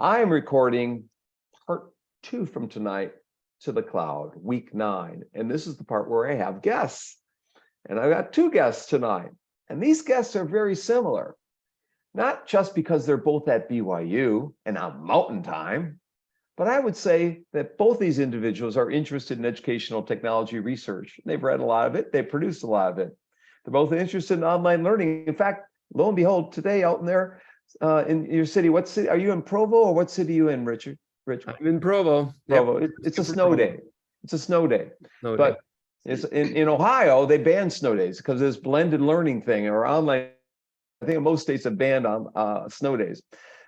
I'm recording part 2 from tonight to the cloud, week 9. And this is the part where I have guests. And I've got 2 guests tonight. And these guests are very similar, not just because they're both at BYU and on Mountain Time, but I would say that both these individuals are interested in educational technology research. They've read a lot of it. They've produced a lot of it. They're both interested in online learning. In fact, lo and behold, today out in there in your city, what city are you in? Provo, or what city are you in, Richard? I'm in Provo. Provo. Yep. It's a snow day. It's a snow day. But it's in Ohio, they banned snow days because of this blended learning thing, or online. I think most states have banned on snow days.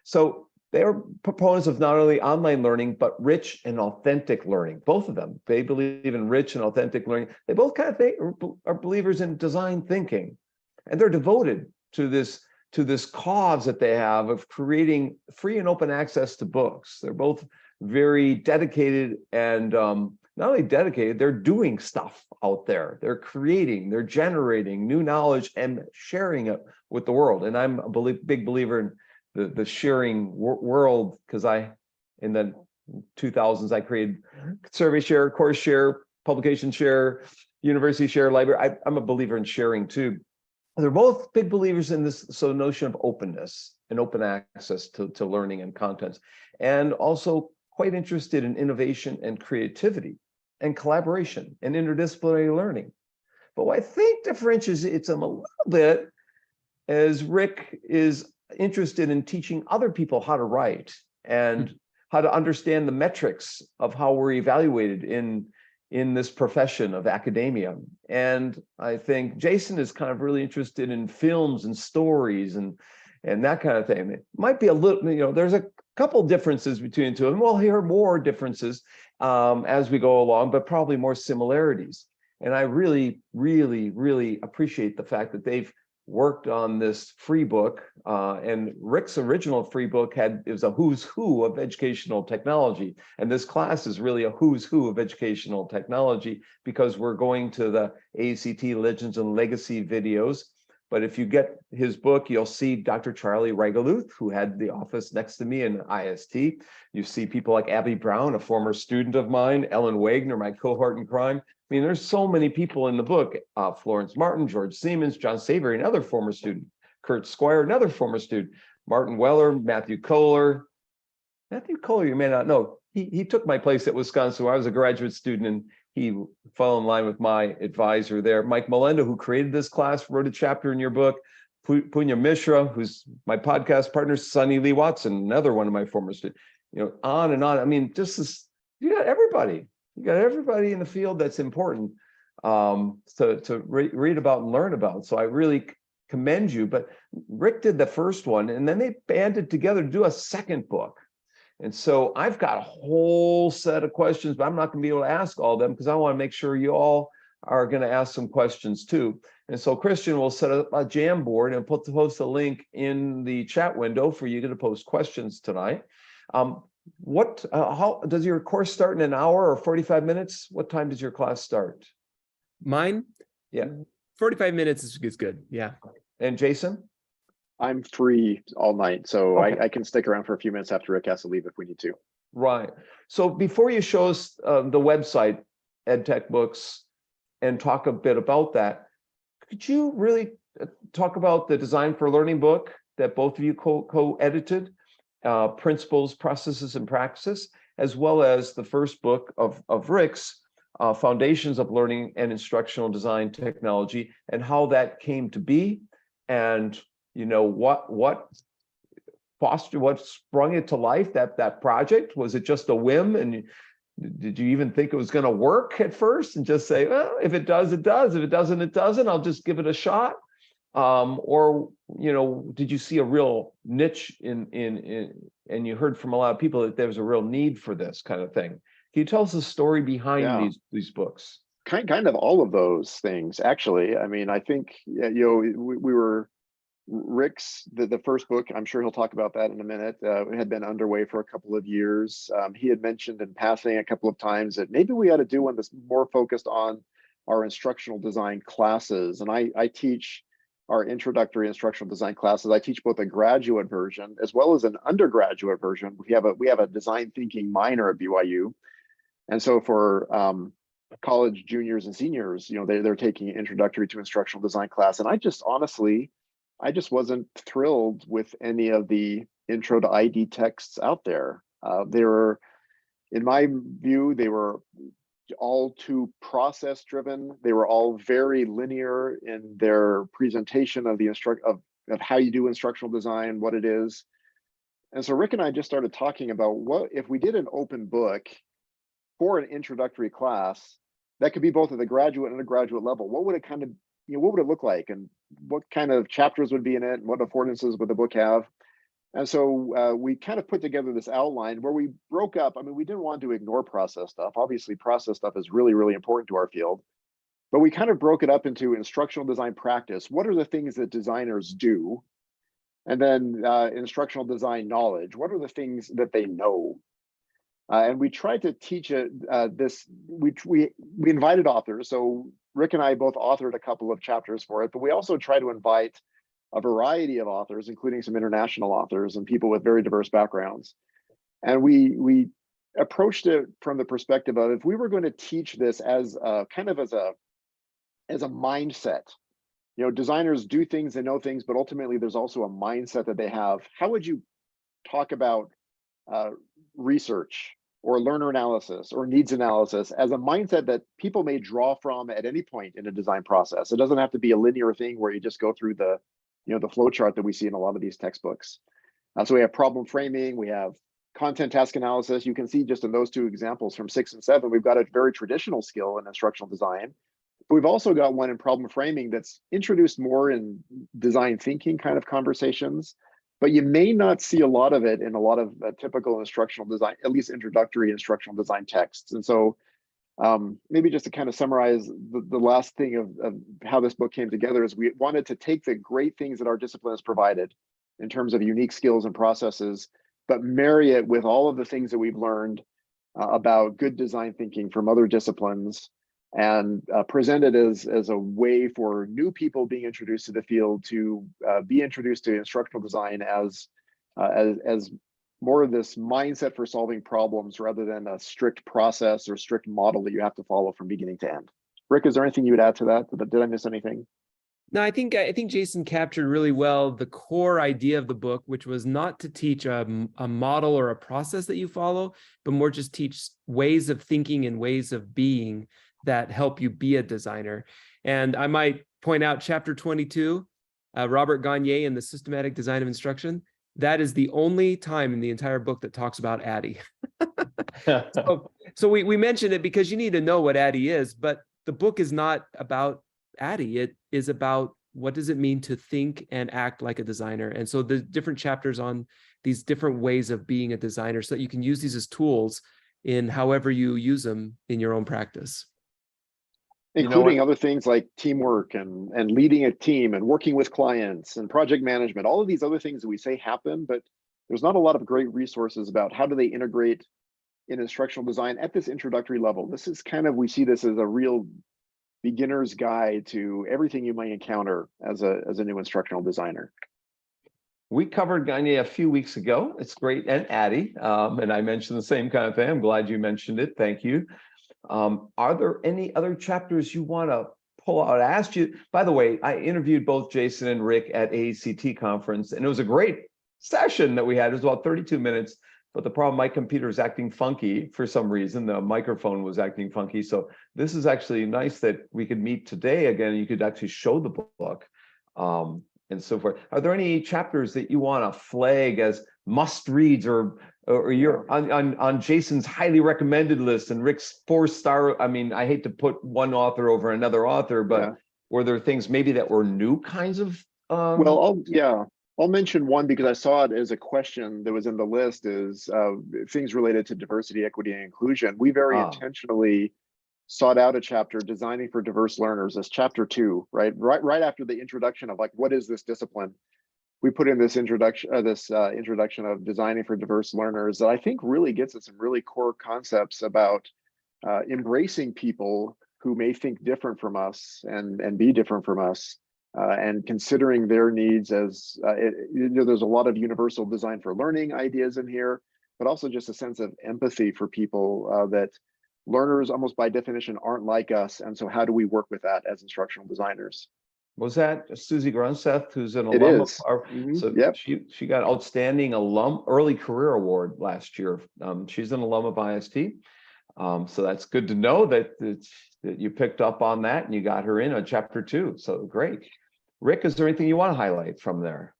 So they are proponents of not only online learning, but rich and authentic learning. Both of them, they believe in rich and authentic learning. They both kind of are believers in design thinking, and they're devoted to this cause that they have of creating free and open access to books. They're both very dedicated, and not only dedicated, they're doing stuff out there. They're creating, they're generating new knowledge and sharing it with the world. And I'm a big believer in the sharing world, because in the 2000s, I created survey share, course share, publication share, university share, library. I'm a believer in sharing too. They're both big believers in this notion of openness and open access to learning and contents, and also quite interested in innovation and creativity and collaboration and interdisciplinary learning. But what I think differentiates them a little bit is Rick is interested in teaching other people how to write and how to understand the metrics of how we're evaluated in this profession of academia. And I think Jason is kind of really interested in films and stories and that kind of thing. It might be a little, there's a couple differences between the two, and we'll hear more differences as we go along, but probably more similarities. And I really, really, really appreciate the fact that they've worked on this free book, and Rick's original free book was a who's who of educational technology, and this class is really a who's who of educational technology, because we're going to the ACT Legends and Legacy videos. But if you get his book, you'll see Dr. Charlie Regaluth, who had the office next to me in IST. You see people like Abby Brown, a former student of mine, Ellen Wagner, my cohort in crime. I mean, there's so many people in the book, Florence Martin, George Siemens, John Savory, another former student, Kurt Squire, another former student, Martin Weller, Matthew Kohler. Matthew Kohler, you may not know, he took my place at Wisconsin where I was a graduate student, and he fell in line with my advisor there. Mike Melenda, who created this class, wrote a chapter in your book. Punya Mishra, who's my podcast partner, Sonny Lee Watson, another one of my former students, on and on. I mean, just this, you got everybody. You got everybody in the field that's important to read about and learn about. So I really commend you. But Rick did the first one, and then they banded together to do a second book. And so I've got a whole set of questions, but I'm not going to be able to ask all of them because I want to make sure you all are going to ask some questions too. And so Christian will set up a Jamboard and post a link in the chat window for you to post questions tonight. How does your course start, in an hour or 45 minutes? What time does your class start? Mine? Yeah. 45 minutes is good. Yeah. And Jason? I'm free all night, so okay. I can stick around for a few minutes after Rick has to leave if we need to. Right. So before you show us the website, EdTechBooks, and talk a bit about that, could you really talk about the Design for Learning book that both of you co-edited, Principles, Processes, and Practices, as well as the first book of Rick's, Foundations of Learning and Instructional Design Technology, and how that came to be, and what sprung it to life, that project? Was it just a whim, and did you even think it was going to work at first, and just say, well, if it does, it does, if it doesn't, it doesn't, I'll just give it a shot? Or did you see a real niche in and you heard from a lot of people that there was a real need for this kind of thing? Can you tell us the story behind these books? Kind of all of those things, actually. I mean, I think we were Rick's the first book. I'm sure he'll talk about that in a minute. Had been underway for a couple of years. He had mentioned in passing a couple of times that maybe we ought to do one that's more focused on our instructional design classes. And I teach our introductory instructional design classes. I teach both a graduate version as well as an undergraduate version. We have a design thinking minor at BYU, and so for college juniors and seniors, they're taking an introductory to instructional design class. And I just wasn't thrilled with any of the intro to ID texts out there. They were, in my view, they were all too process driven. They were all very linear in their presentation of the of how you do instructional design, what it is. And so Rick and I just started talking about what if we did an open book for an introductory class that could be both at the graduate and undergraduate level. What would it kind of, what would it look like, and what kind of chapters would be in it, and what affordances would the book have? And so we kind of put together this outline where we broke up. I mean, we didn't want to ignore process stuff. Obviously, process stuff is really, really important to our field. But we kind of broke it up into instructional design practice. What are the things that designers do? And then instructional design knowledge. What are the things that they know? And we tried to teach this. We invited authors. So Rick and I both authored a couple of chapters for it, but we also try to invite a variety of authors, including some international authors and people with very diverse backgrounds. And we approached it from the perspective of, if we were going to teach this as a kind of as a mindset, designers do things, they know things, but ultimately there's also a mindset that they have. How would you talk about research or learner analysis or needs analysis as a mindset that people may draw from at any point in a design process? It doesn't have to be a linear thing where you just go through the flow chart that we see in a lot of these textbooks. So we have problem framing, we have content task analysis. You can see just in those two examples from 6 and 7, we've got a very traditional skill in instructional design. But we've also got one in problem framing that's introduced more in design thinking kind of conversations, but you may not see a lot of it in a lot of typical instructional design, at least introductory instructional design texts. And so maybe just to kind of summarize the last thing of how this book came together is we wanted to take the great things that our discipline has provided in terms of unique skills and processes, but marry it with all of the things that we've learned about good design thinking from other disciplines, and present it as a way for new people being introduced to the field to be introduced to instructional design as more of this mindset for solving problems rather than a strict process or strict model that you have to follow from beginning to end. Rick, is there anything you would add to that? Did I miss anything? No, I think Jason captured really well the core idea of the book, which was not to teach a model or a process that you follow, but more just teach ways of thinking and ways of being that help you be a designer. And I might point out chapter 22, Robert Gagne and the Systematic Design of Instruction. That is the only time in the entire book that talks about ADDIE. so we mention it because you need to know what ADDIE is, but the book is not about ADDIE. It is about what does it mean to think and act like a designer. And so the different chapters on these different ways of being a designer so that you can use these as tools in however you use them in your own practice. Including other things like teamwork and leading a team and working with clients and project management, all of these other things that we say happen, but there's not a lot of great resources about how do they integrate in instructional design at this introductory level. This is kind of, we see this as a real beginner's guide to everything you might encounter as a new instructional designer. We covered Gagne a few weeks ago. It's great, and ADDIE, and I mentioned the same kind of thing. I'm glad you mentioned it. Thank you. Are there any other chapters you want to pull out? I asked you, by the way, I interviewed both Jason and Rick at AACT conference, and it was a great session that we had. It was about 32 minutes, but the problem, my computer is acting funky for some reason. The microphone was acting funky. So this is actually nice that we could meet today again. You could actually show the book and so forth. Are there any chapters that you want to flag as must reads or you're on Jason's highly recommended list and Rick's 4-star? I mean, I hate to put one author over another author, but were there things maybe that were new kinds of? Well, I'll mention one because I saw it as a question that was in the list, is things related to diversity, equity, and inclusion. We very intentionally sought out a chapter, Designing for Diverse Learners, as chapter 2, right after the introduction of like, what is this discipline? We put in this introduction of Designing for Diverse Learners that I think really gets at some really core concepts about embracing people who may think different from us and be different from us, and considering their needs as, there's a lot of universal design for learning ideas in here, but also just a sense of empathy for people that learners almost by definition aren't like us. And so how do we work with that as instructional designers? Was that Susie Grunseth, who's an It alum is. of our, so Yep. she got outstanding alum early career award last year. She's an alum of IST. So that's good to know that you picked up on that and you got her in on chapter 2. So great. Rick, is there anything you want to highlight from there?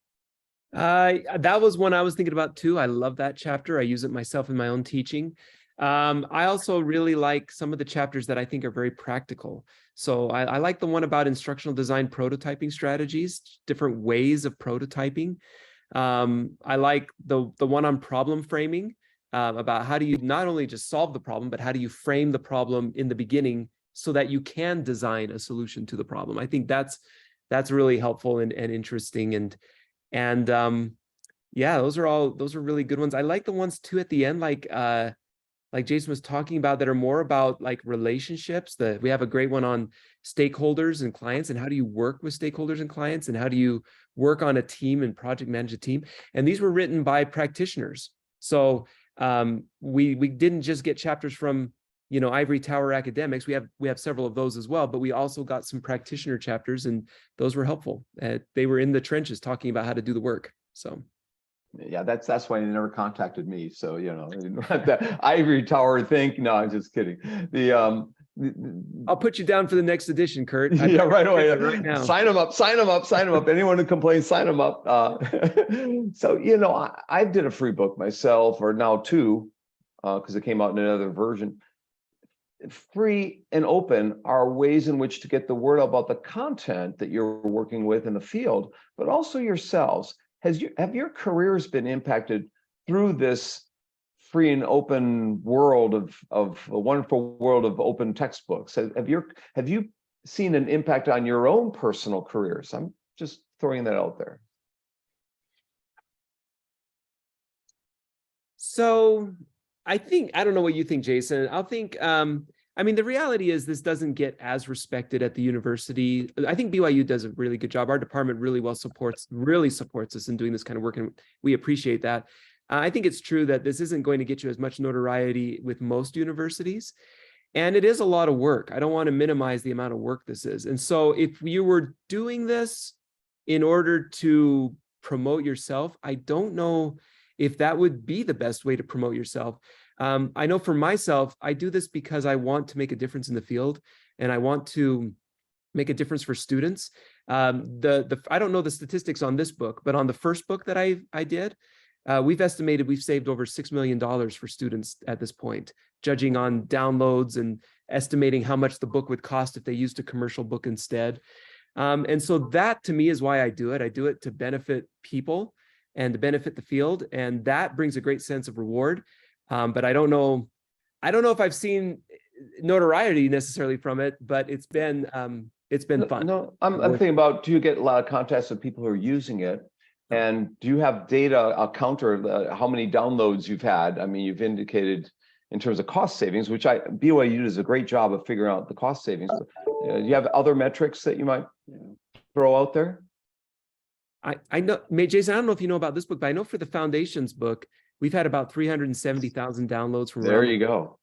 That was one I was thinking about too. I love that chapter. I use it myself in my own teaching. I also really like some of the chapters that I think are very practical. So I like the one about instructional design prototyping strategies, different ways of prototyping. I like the one on problem framing, about how do you not only just solve the problem, but how do you frame the problem in the beginning so that you can design a solution to the problem. I think that's really helpful and interesting. And yeah, those are really good ones. I like the ones too at the end, like Jason was talking about, that are more about like relationships. We have a great one on stakeholders and clients, and how do you work with stakeholders and clients, and how do you work on a team and project manage a team. And these were written by practitioners. So we didn't just get chapters from, ivory tower academics. We have several of those as well, but we also got some practitioner chapters, and those were helpful. They were in the trenches talking about how to do the work. So yeah, that's why they never contacted me. So the ivory tower thing. No, I'm just kidding. I'll put you down for the next edition, Kurt. Yeah, right away. Right now. Sign them up. Anyone who complains, sign them up. So I did a free book myself, or now 2, because it came out in another version. Free and open are ways in which to get the word out about the content that you're working with in the field, but also yourselves. Have your careers been impacted through this free and open world of a wonderful world of open textbooks? Have you seen an impact on your own personal careers? I'm just throwing that out there. So I don't know what you think, Jason. The reality is this doesn't get as respected at the university. I think BYU does a really good job. Our department really supports us in doing this kind of work, and we appreciate that. I think it's true that this isn't going to get you as much notoriety with most universities, and it is a lot of work. I don't want to minimize the amount of work this is. And so if you were doing this in order to promote yourself, I don't know if that would be the best way to promote yourself. I know for myself, I do this because I want to make a difference in the field, and I want to make a difference for students. I don't know the statistics on this book, but on the first book that I did, we've estimated we've saved over $6 million for students at this point, judging on downloads and estimating how much the book would cost if they used a commercial book instead. And so that to me is why I do it. I do it to benefit people and to benefit the field, and that brings a great sense of reward. But I don't know if I've seen notoriety necessarily from it, but it's been fun. No, I'm thinking about, do you get a lot of contacts of people who are using it? And do you have data, a counter, how many downloads you've had? I mean, you've indicated in terms of cost savings, which BYU does a great job of figuring out the cost savings. Do you have other metrics that you might throw out there? I know, Jason, I don't know if you know about this book, but I know for the Foundations book, we've had about 370,000 downloads from. There you go.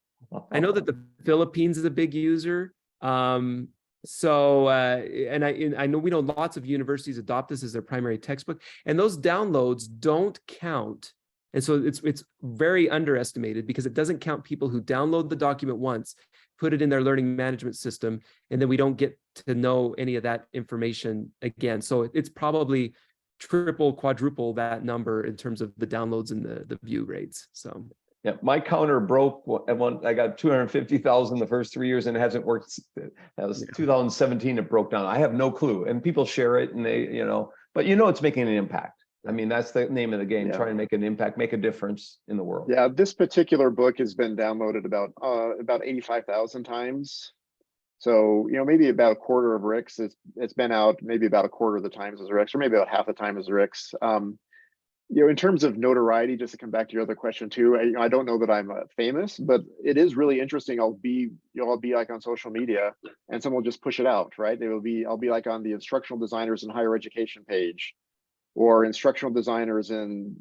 I know that the Philippines is a big user. And I know we know lots of universities adopt this as their primary textbook, and those downloads don't count. And so it's very underestimated, because it doesn't count people who download the document once, put it in their learning management system, and then we don't get to know any of that information again. So it's probably triple, quadruple that number in terms of the downloads and the view rates. So yeah, my counter broke at one. I got 250,000 the first 3 years, and it hasn't worked. That was 2017. It broke down. I have no clue, and people share it, and they, but it's making an impact. I mean, that's the name of the game. Trying to make an impact, make a difference in the world. Yeah, this particular book has been downloaded about 85,000 times. So, maybe about a quarter of Rick's, it's been out maybe about a quarter of the times as Rick's, or maybe about half the time as Rick's. In terms of notoriety, just to come back to your other question too, I don't know that I'm famous, but it is really interesting. I'll be like on social media, and someone will just push it out, right? I'll be like on the instructional designers in higher education page, or instructional designers in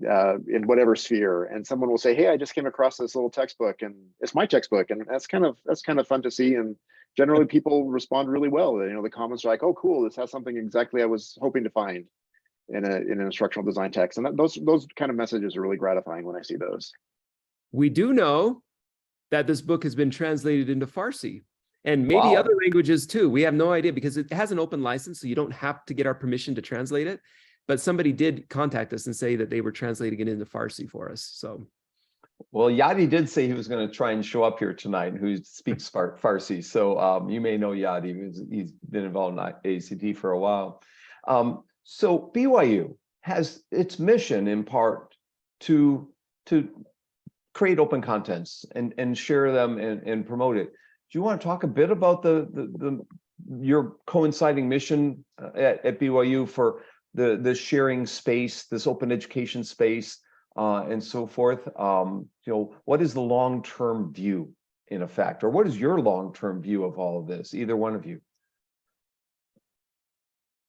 whatever sphere, and someone will say, "Hey, I just came across this little textbook, and it's my textbook," and that's kind of fun to see. And generally, people respond really well. The comments are like, "Oh, cool! This has something exactly I was hoping to find in an instructional design text," and those kind of messages are really gratifying when I see those. We do know that this book has been translated into Farsi and maybe Wow. other languages too. We have no idea because it has an open license, so you don't have to get our permission to translate it. But somebody did contact us and say that they were translating it into Farsi for us. So, well, Yadi did say he was going to try and show up here tonight, who speaks Farsi. So you may know Yadi. He's been involved in ACT for a while. So BYU has its mission in part to create open contents and share them and promote it. Do you want to talk a bit about your coinciding mission at BYU for the sharing space, this open education space, and so forth? What is the long-term view, in effect, or what is your long-term view of all of this, either one of you?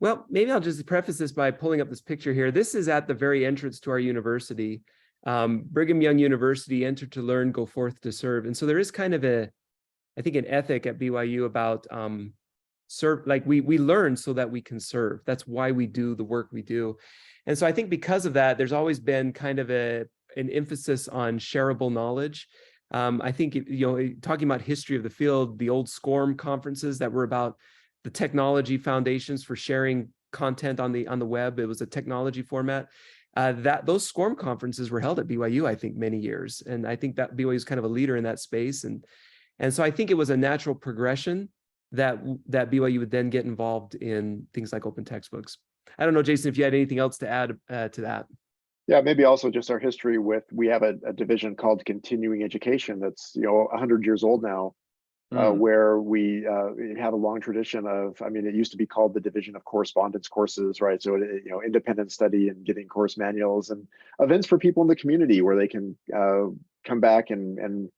Well, maybe I'll just preface this by pulling up this picture here. This is at the very entrance to our university. Brigham Young University, enter to learn, go forth to serve. And so there is kind of I think an ethic at BYU about serve, like we learn so that we can serve. That's why we do the work we do. And so I think because of that, there's always been kind of an emphasis on shareable knowledge. I think, talking about history of the field, the old SCORM conferences that were about the technology foundations for sharing content on the web. It was a technology format. Those SCORM conferences were held at BYU, I think, many years. And I think that BYU is kind of a leader in that space. And so I think it was a natural progression that BYU would then get involved in things like open textbooks. I don't know, Jason, if you had anything else to add to that. Yeah, maybe also just our history we have a division called continuing education that's 100 years old now, where we have a long tradition of, it used to be called the Division of Correspondence Courses, right? So, independent study and getting course manuals and events for people in the community where they can come back and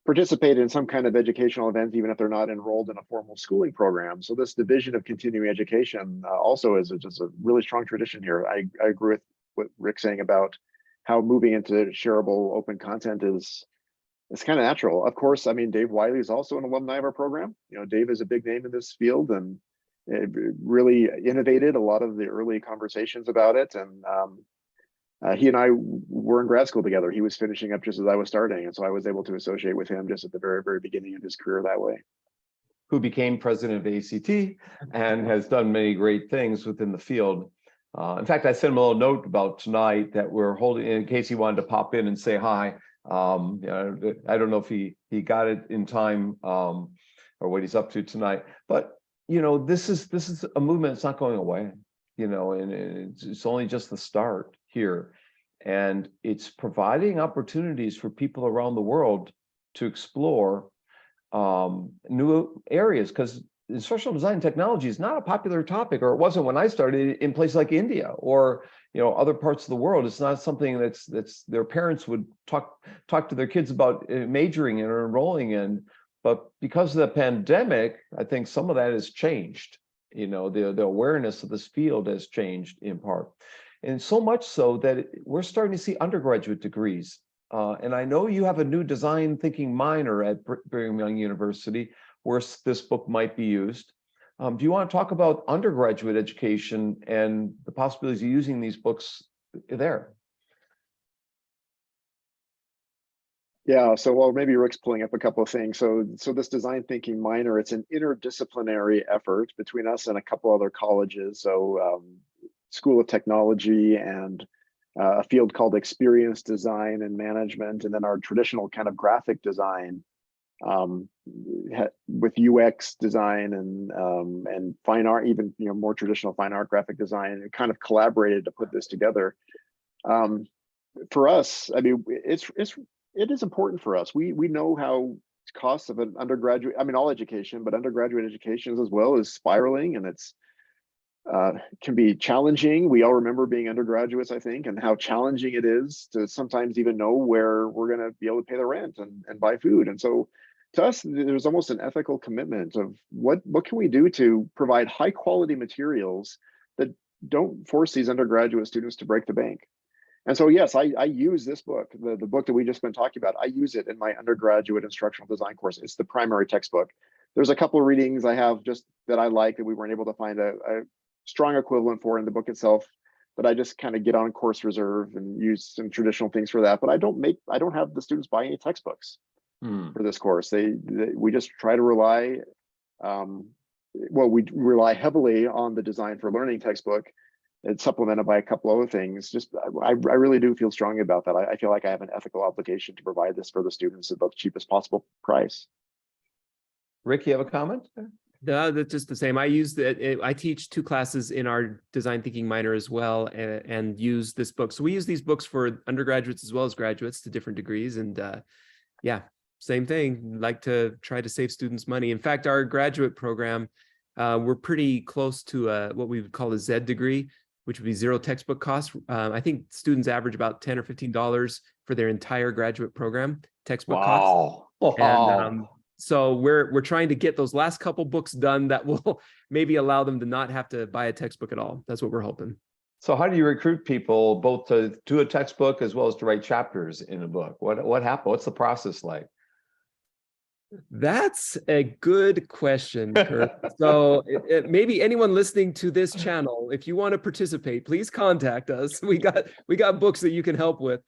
participate in some kind of educational event, even if they're not enrolled in a formal schooling program. So this division of continuing education also is just a really strong tradition here. I agree with what Rick's saying about how moving into shareable open content it's kind of natural. Of course, Dave Wiley is also an alumni of our program. Dave is a big name in this field and it really innovated a lot of the early conversations about it. And he and I were in grad school together. He was finishing up just as I was starting. And so I was able to associate with him just at the very, very beginning of his career that way. Who became president of ACT and has done many great things within the field. In fact, I sent him a little note about tonight that we're holding, in case he wanted to pop in and say hi. I don't know if he got it in time or what he's up to tonight, but this is a movement that's not going away, and it's only just the start here, and it's providing opportunities for people around the world to explore new areas, because instructional design technology is not a popular topic, or it wasn't when I started, in places like India or other parts of the world. It's not something that's their parents would talk to their kids about majoring in or enrolling in. But because of the pandemic, I think some of that has changed. The awareness of this field has changed in part, and so much so that we're starting to see undergraduate degrees. And I know you have a new design thinking minor at Brigham Young University where this book might be used. Do you want to talk about undergraduate education and the possibilities of using these books there? Yeah, so maybe Rick's pulling up a couple of things. So this design thinking minor, it's an interdisciplinary effort between us and a couple other colleges. So School of Technology and a field called Experience Design and Management, and then our traditional kind of graphic design with UX design and fine art, even more traditional fine art graphic design. It kind of collaborated to put this together. For us, it is important for us. We know how costs of an undergraduate, all education, but undergraduate education as well is spiraling, and it's can be challenging. We all remember being undergraduates, I think, and how challenging it is to sometimes even know where we're going to be able to pay the rent and buy food. And so to us, there's almost an ethical commitment of what can we do to provide high quality materials that don't force these undergraduate students to break the bank. And so, yes, I use this book, the book that we just been talking about. I use it in my undergraduate instructional design course. It's the primary textbook. There's a couple of readings I have just that I like that we weren't able to find a strong equivalent for in the book itself, but I just kind of get on course reserve and use some traditional things for that. But I don't have the students buy any textbooks for this course. We just try to rely, we rely heavily on the Design for Learning textbook. It's supplemented by a couple other things. Just I really do feel strongly about that. I feel like I have an ethical obligation to provide this for the students at the cheapest possible price. Rick, you have a comment? No, that's just the same. I use I teach 2 classes in our design thinking minor as well, and use this book. So we use these books for undergraduates as well as graduates to different degrees. And yeah, same thing. Like to try to save students money. In fact, our graduate program, we're pretty close to what we would call a Z degree, which would be 0 textbook costs. I think students average about $10 or $15 for their entire graduate program textbook costs. And so we're trying to get those last couple books done that will maybe allow them to not have to buy a textbook at all. That's what we're hoping. So how do you recruit people both to do a textbook as well as to write chapters in a book? What happened? What's the process like? That's a good question, Kurt. So maybe anyone listening to this channel, if you want to participate, please contact us. We got books that you can help with.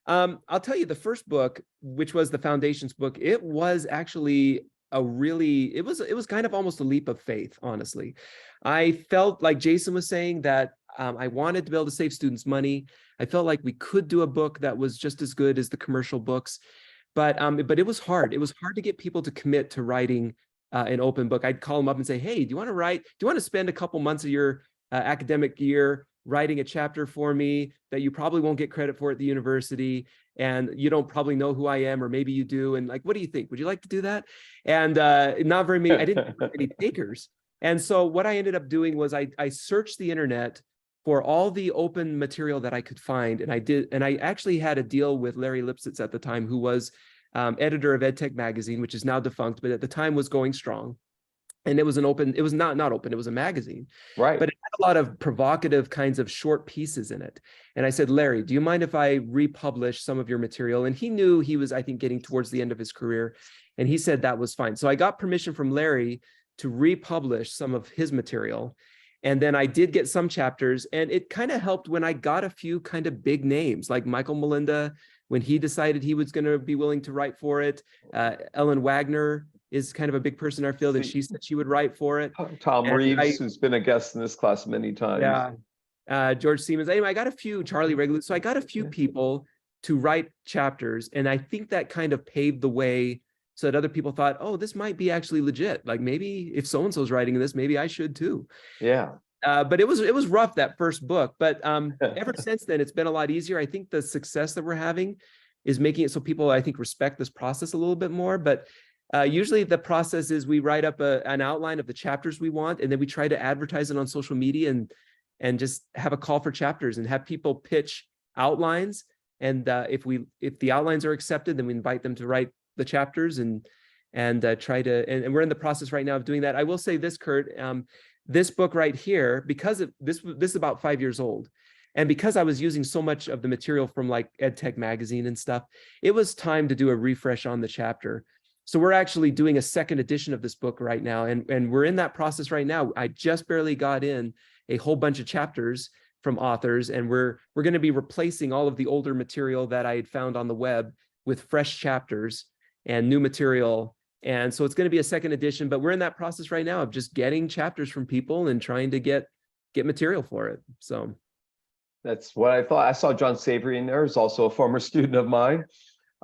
I'll tell you, the first book, which was the Foundations book, it was actually it was kind of almost a leap of faith, honestly. I felt like Jason was saying that I wanted to be able to save students money. I felt like we could do a book that was just as good as the commercial books. But it was hard. It was hard to get people to commit to writing an open book. I'd call them up and say, hey, do you want to write? Do you want to spend a couple months of your academic year writing a chapter for me that you probably won't get credit for at the university, and you don't probably know who I am, or maybe you do, and like, what do you think? Would you like to do that? And not very many, I didn't have any takers. And so what I ended up doing was I searched the internet for all the open material that I could find. And I actually had a deal with Larry Lipsitz at the time, who was editor of EdTech magazine, which is now defunct, but at the time was going strong. And it was not open, it was a magazine. Right. But it had a lot of provocative kinds of short pieces in it. And I said, Larry, do you mind if I republish some of your material? And he knew he was, I think, getting towards the end of his career. And he said that was fine. So I got permission from Larry to republish some of his material. And then I did get some chapters, and it kind of helped when I got a few kind of big names like Michael Melinda, when he decided he was going to be willing to write for it. Ellen Wagner is kind of a big person in our field, and she said she would write for it. Tom Reeves, who's been a guest in this class many times. Yeah. George Siemens. Anyway, I got a few, Charlie Regulus. So I got a few people to write chapters, and I think that kind of paved the way so that other people thought, oh, this might be actually legit. Like, maybe if so-and-so's writing this, maybe I should too. Yeah. But it was rough, that first book. But ever since then, it's been a lot easier. I think the success that we're having is making it so people, I think, respect this process a little bit more. But usually the process is we write up an outline of the chapters we want, and then we try to advertise it on social media and just have a call for chapters and have people pitch outlines. And if the outlines are accepted, then we invite them to write the chapters and try to, and we're in the process right now of doing that. I will say this, Kurt, this book right here, because this is about 5 years old, and because I was using so much of the material from like EdTech magazine and stuff, it was time to do a refresh on the chapter. So we're actually doing a second edition of this book right now, and we're in that process right now. I just barely got in a whole bunch of chapters from authors, and we're going to be replacing all of the older material that I had found on the web with fresh chapters and new material. And so it's going to be a second edition, but we're in that process right now of just getting chapters from people and trying to get material for it. So that's what I thought. I saw John Savory in there. He's also a former student of mine.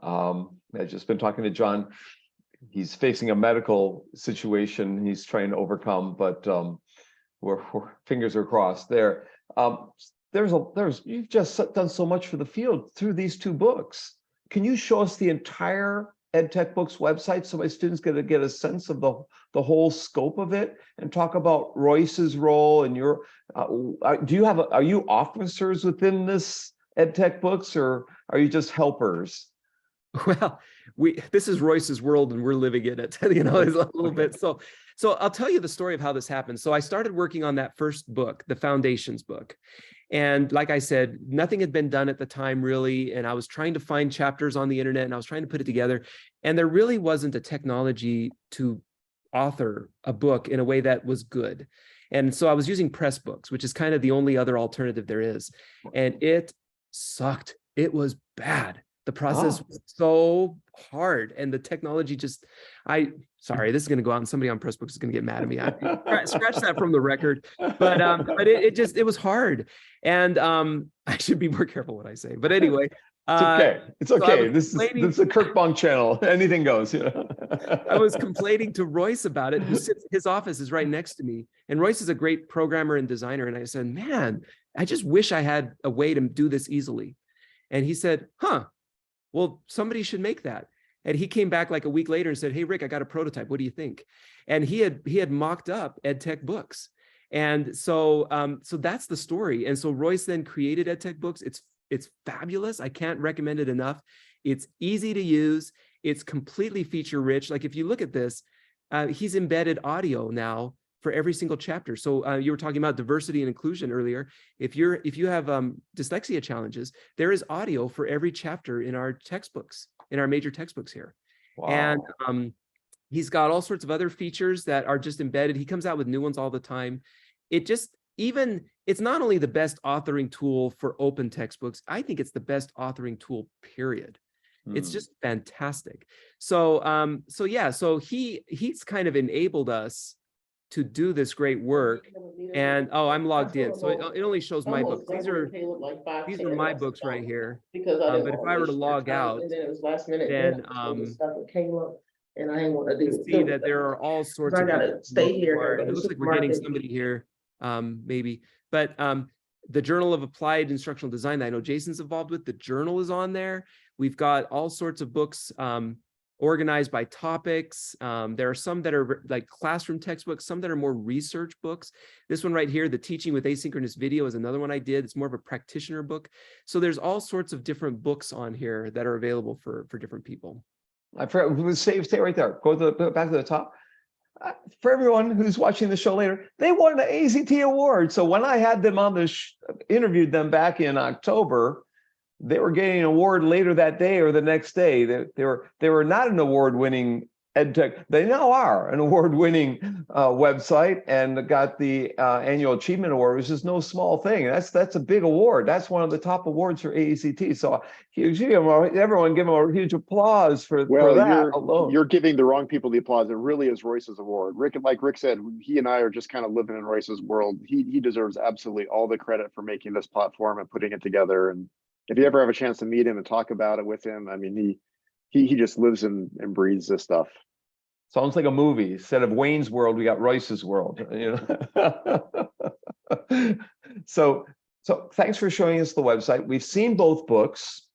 I've just been talking to John. He's facing a medical situation he's trying to overcome, but we're fingers are crossed there. You've just done so much for the field through these 2 books. Can you show us the entire EdTechBooks website so my students get a sense of the whole scope of it, and talk about Royce's role and your, are you officers within this EdTechBooks, or are you just helpers? Well, this is Royce's world and we're living in it, you know, it's a little bit. So I'll tell you the story of how this happened. So I started working on that first book, the Foundations book. And like I said, nothing had been done at the time really. And I was trying to find chapters on the internet and I was trying to put it together. And there really wasn't a technology to author a book in a way that was good. And so I was using Pressbooks, which is kind of the only other alternative there is. And it sucked. It was bad. The process was so hard, and the technology just, sorry, this is going to go out and somebody on Pressbooks is going to get mad at me. Scratch that from the record. But it was hard. And I should be more careful what I say. But anyway. It's okay. It's okay. So this is the Kirk Bonk channel. Anything goes. You know? I was complaining to Royce about it, his office is right next to me. And Royce is a great programmer and designer. And I said, man, I just wish I had a way to do this easily. And he said, well, somebody should make that. And he came back like a week later and said, hey, Rick, I got a prototype. What do you think? And he had mocked up EdTechBooks. And so that's the story. And so Royce then created EdTechBooks. It's fabulous. I can't recommend it enough. It's easy to use. It's completely feature rich. Like if you look at this, he's embedded audio now for every single chapter. So you were talking about diversity and inclusion earlier. If you have dyslexia challenges, there is audio for every chapter in our textbooks, in our major textbooks here. Wow. And he's got all sorts of other features that are just embedded. He comes out with new ones all the time. It's not only the best authoring tool for open textbooks, I think it's the best authoring tool, period. It's just fantastic. So he's kind of enabled us to do this great work. And I'm logged in, so it only shows my books. These are my books right here. But if I were to log out, then and I didn't want to do it. See that there are all sorts of. I gotta stay here. It looks like we're getting somebody here, maybe. But the Journal of Applied Instructional Design that I know Jason's involved with, the journal is on there. We've got all sorts of books organized by topics. There are some that are like classroom textbooks, some that are more research books. This one right here, the Teaching with Asynchronous Video, is another one I did. It's more of a practitioner book. So there's all sorts of different books on here that are available for different people. I forgot, stay right there. Go back to the top. For everyone who's watching the show later, they won an AZT award. So when I had them on the interviewed them back in October, they were getting an award later that day or the next day. They were not an award-winning EdTech. They now are an award-winning website and got the annual achievement award, which is no small thing. That's a big award. That's one of the top awards for AECT. So everyone give them a huge applause for that alone. You're giving the wrong people the applause. It really is Royce's award. Rick, like Rick said, he and I are just kind of living in Royce's world. He deserves absolutely all the credit for making this platform and putting it together. And if you ever have a chance to meet him and talk about it with him, I mean, he just lives and breathes this stuff. Sounds like a movie. Instead of Wayne's World, we got Royce's World. You know. So thanks for showing us the website. We've seen both books.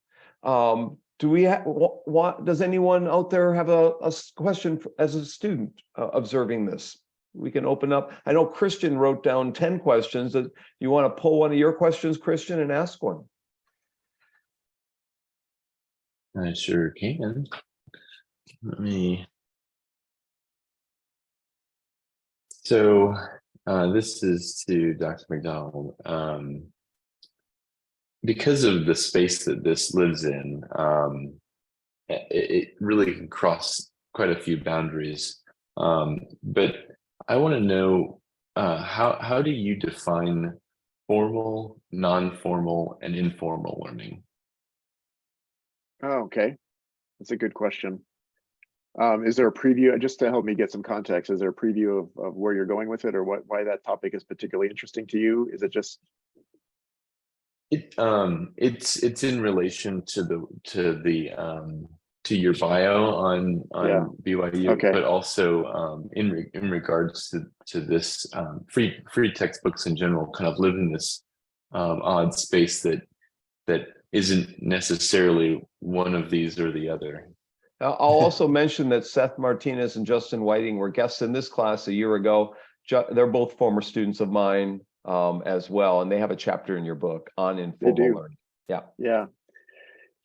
Do we does anyone out there have a question as a student observing this? We can open up. I know Christian wrote down 10 questions. That you want to pull one of your questions, Christian, and ask one? I sure can. Let me. So this is to Dr. McDonald. Because of the space that this lives in, it really can cross quite a few boundaries. But I want to know, how do you define formal, non-formal, and informal learning? Oh, okay. That's a good question. Is there a preview, just to help me get some context, is there a preview of where you're going with it, or why that topic is particularly interesting to you? Is it just? It's in relation to your bio on BYU, okay. But also in regards to this free textbooks in general, kind of live in this odd space that isn't necessarily one of these or the other. I'll also mention that Seth Martinez and Justin Whiting were guests in this class a year ago. They're both former students of mine as well, and they have a chapter in your book on informal learning.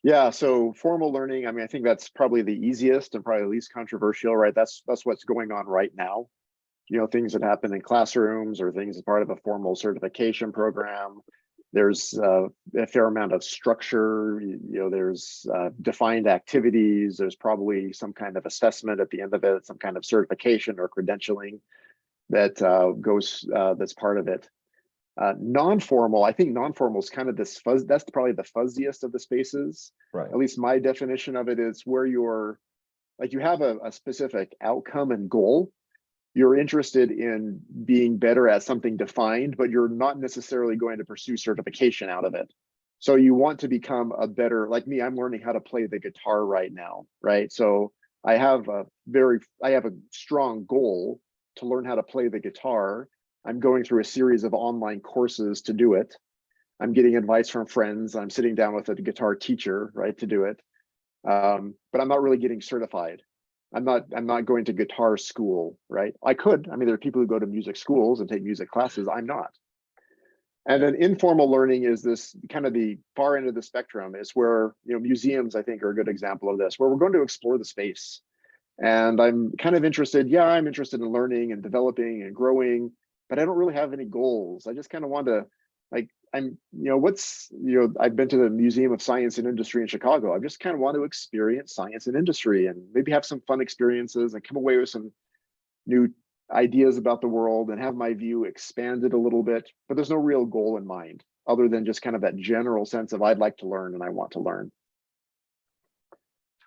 Yeah. So formal learning, I mean, I think that's probably the easiest and probably the least controversial, right? That's what's going on right now. You know, things that happen in classrooms or things as part of a formal certification program. There's a fair amount of structure, you know, there's defined activities, there's probably some kind of assessment at the end of it, some kind of certification or credentialing that that's part of it. Non-formal, I think non-formal is kind of this fuzz, that's probably the fuzziest of the spaces. Right. At least my definition of it is where you're, like, you have a specific outcome and goal. You're interested in being better at something defined, but you're not necessarily going to pursue certification out of it. So you want to become a better, like me, I'm learning how to play the guitar right now, right? So I have a strong goal to learn how to play the guitar. I'm going through a series of online courses to do it. I'm getting advice from friends. I'm sitting down with a guitar teacher, right, to do it. But I'm not really getting certified. I'm not going to guitar school, right? I could. I mean, there are people who go to music schools and take music classes. I'm not. And then informal learning is this kind of the far end of the spectrum. Is where, you know, museums, I think, are a good example of this, where we're going to explore the space. And I'm kind of interested. Yeah, I'm interested in learning and developing and growing, but I don't really have any goals. I just kind of want to, like, I've been to the Museum of Science and Industry in Chicago. I just kind of want to experience science and industry and maybe have some fun experiences and come away with some new ideas about the world and have my view expanded a little bit, but there's no real goal in mind other than just kind of that general sense of I'd like to learn and I want to learn.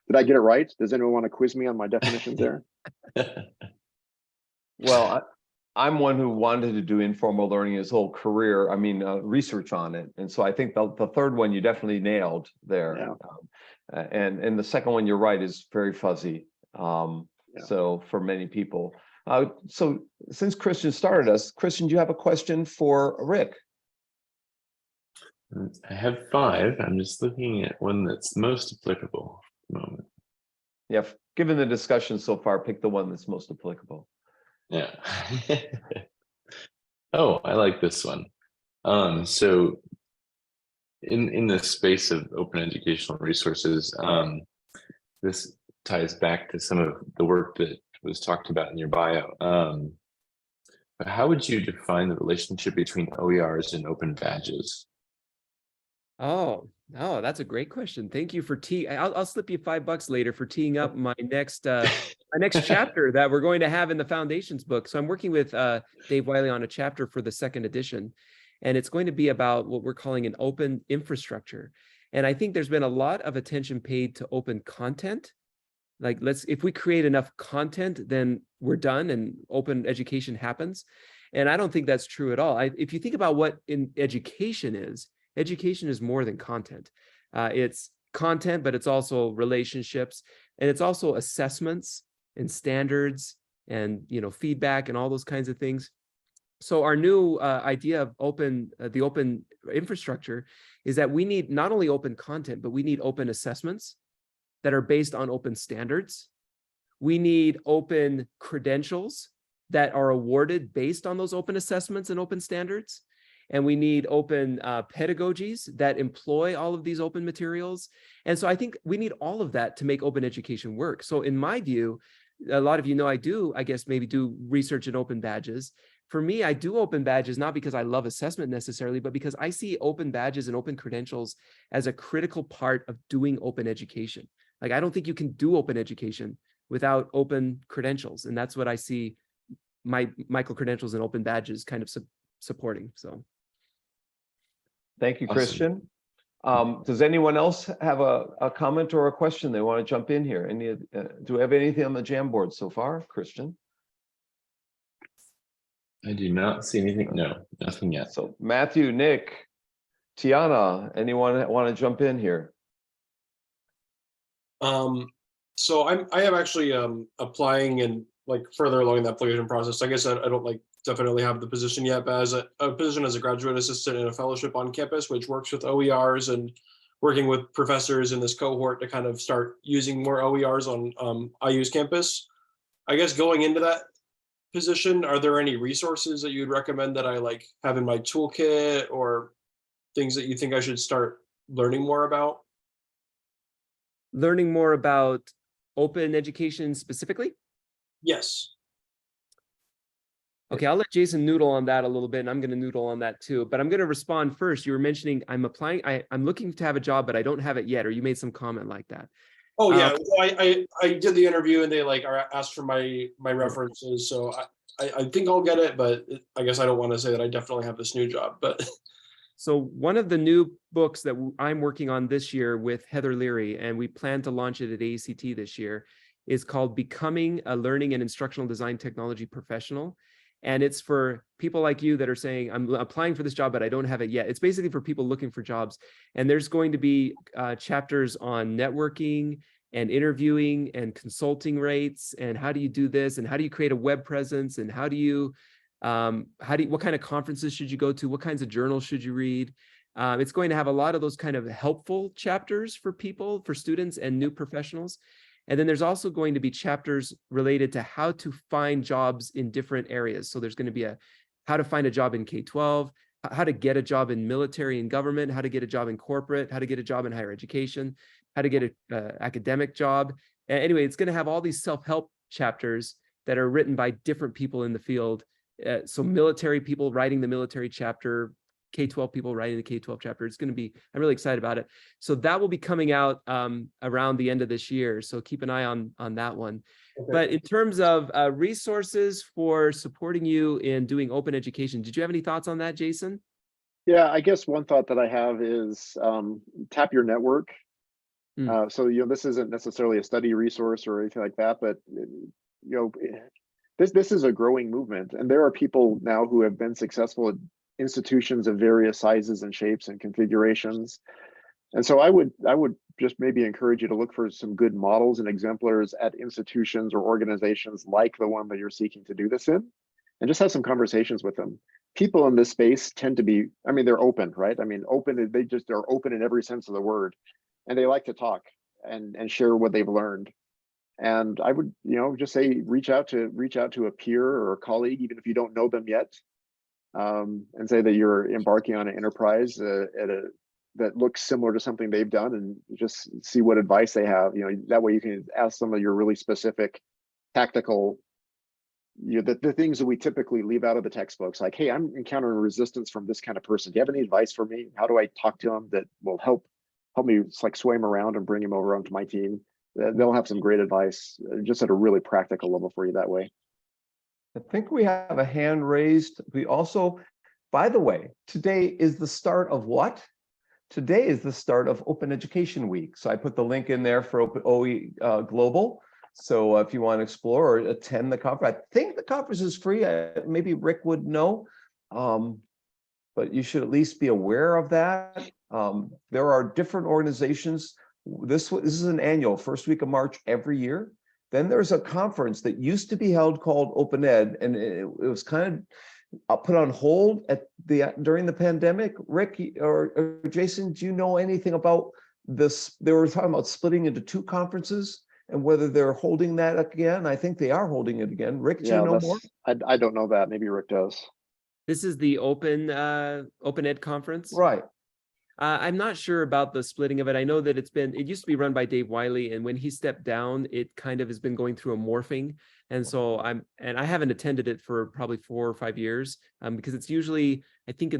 Did I get it right? Does anyone want to quiz me on my definitions there? Well, I'm one who wanted to do informal learning his whole career. I mean, research on it. And so I think the third one you definitely nailed there. Yeah. And the second one, you're right, is very fuzzy. So for many people. So since Christian started us, Christian, do you have a question for Rick? I have 5. I'm just looking at one that's most applicable at the moment. Yeah, given the discussion so far, pick the one that's most applicable. Yeah. Oh, I like this one. So in the space of open educational resources, this ties back to some of the work that was talked about in your bio. But how would you define the relationship between OERs and open badges? Oh, that's a great question. Thank you for I'll slip you $5 later for teeing up my next chapter that we're going to have in the Foundations book. So I'm working with Dave Wiley on a chapter for the 2nd edition, and it's going to be about what we're calling an open infrastructure. And I think there's been a lot of attention paid to open content. Like, if we create enough content, then we're done and open education happens. And I don't think that's true at all. If you think about what education is more than content. It's content, but it's also relationships, and it's also assessments and standards and, you know, feedback and all those kinds of things. So our new idea of the open infrastructure is that we need not only open content, but we need open assessments that are based on open standards. We need open credentials that are awarded based on those open assessments and open standards. And we need open pedagogies that employ all of these open materials. And so I think we need all of that to make open education work. So in my view, a lot of you know I do research in open badges. For me, I do open badges not because I love assessment necessarily, but because I see open badges and open credentials as a critical part of doing open education. Like, I don't think you can do open education without open credentials. And that's what I see my micro-credentials and open badges kind of supporting. So. Thank you, Awesome. Christian. Does anyone else have a comment or a question they want to jump in here? Do we have anything on the Jamboard so far, Christian? I do not see anything. No, nothing yet. So Matthew, Nick, Tiana, anyone want to jump in here? So I am actually applying and like further along in the application process. I guess I don't definitely have the position yet, but as a position as a graduate assistant in a fellowship on campus, which works with OERs and working with professors in this cohort to kind of start using more OERs on IU's campus. I guess going into that position, are there any resources that you'd recommend that I like have in my toolkit, or things that you think I should start learning more about? Learning more about open education specifically? Yes. Okay, I'll let Jason noodle on that a little bit, and I'm going to noodle on that too. But I'm going to respond first. You were mentioning I'm applying, I'm looking to have a job, but I don't have it yet, or you made some comment like that. Oh yeah, I did the interview and they like asked for my references, so I think I'll get it, but I guess I don't want to say that I definitely have this new job, but. So one of the new books that I'm working on this year with Heather Leary, and we plan to launch it at ACT this year, is called Becoming a Learning and Instructional Design Technology Professional. And it's for people like you that are saying, I'm applying for this job, but I don't have it yet. It's basically for people looking for jobs. And there's going to be chapters on networking and interviewing and consulting rates, and how do you do this, and how do you create a web presence, and what kind of conferences should you go to? What kinds of journals should you read? It's going to have a lot of those kind of helpful chapters for people, for students and new professionals. And then there's also going to be chapters related to how to find jobs in different areas. So there's going to be how to find a job in K-12, how to get a job in military and government, how to get a job in corporate, how to get a job in higher education, how to get an academic job. Anyway, it's going to have all these self-help chapters that are written by different people in the field. So military people writing the military chapter, K-12 people writing the K-12 chapter. It's going to be, I'm really excited about it. So that will be coming out around the end of this year. So keep an eye on that one. Okay. But in terms of resources for supporting you in doing open education, did you have any thoughts on that, Jason? Yeah, I guess one thought that I have is tap your network. So, this isn't necessarily a study resource or anything like that, but, this is a growing movement, and there are people now who have been successful at institutions of various sizes and shapes and configurations. And so I would just maybe encourage you to look for some good models and exemplars at institutions or organizations like the one that you're seeking to do this in, and just have some conversations with them. People in this space tend to be, they're open, right? Open, they just are open in every sense of the word, and they like to talk and share what they've learned. And I would, just say, reach out to a peer or a colleague, even if you don't know them yet, and say that you're embarking on an enterprise that looks similar to something they've done, and just see what advice they have. That way you can ask some of your really specific, tactical, the things that we typically leave out of the textbooks, like, hey, I'm encountering resistance from this kind of person. Do you have any advice for me? How do I talk to them that will help me like sway him around and bring him over onto my team? They'll have some great advice just at a really practical level for you that way. I think we have a hand raised. We also, by the way, today is the start of what? Today is the start of Open Education Week. So I put the link in there for OE Global. So if you want to explore or attend the conference, I think the conference is free. Maybe Rick would know, but you should at least be aware of that. There are different organizations. This is an annual, first week of March every year. Then there's a conference that used to be held called Open Ed, and it was kind of put on hold during the pandemic. Rick or Jason, do you know anything about this? They were talking about splitting into two conferences and whether they're holding that again. I think they are holding it again. Rick, do you know more? I don't know that. Maybe Rick does. This is the Open Ed conference, right? I'm not sure about the splitting of it. I know that it used to be run by Dave Wiley, and when he stepped down, it kind of has been going through a morphing. And so I haven't attended it for probably 4 or 5 years, because it's usually, I think,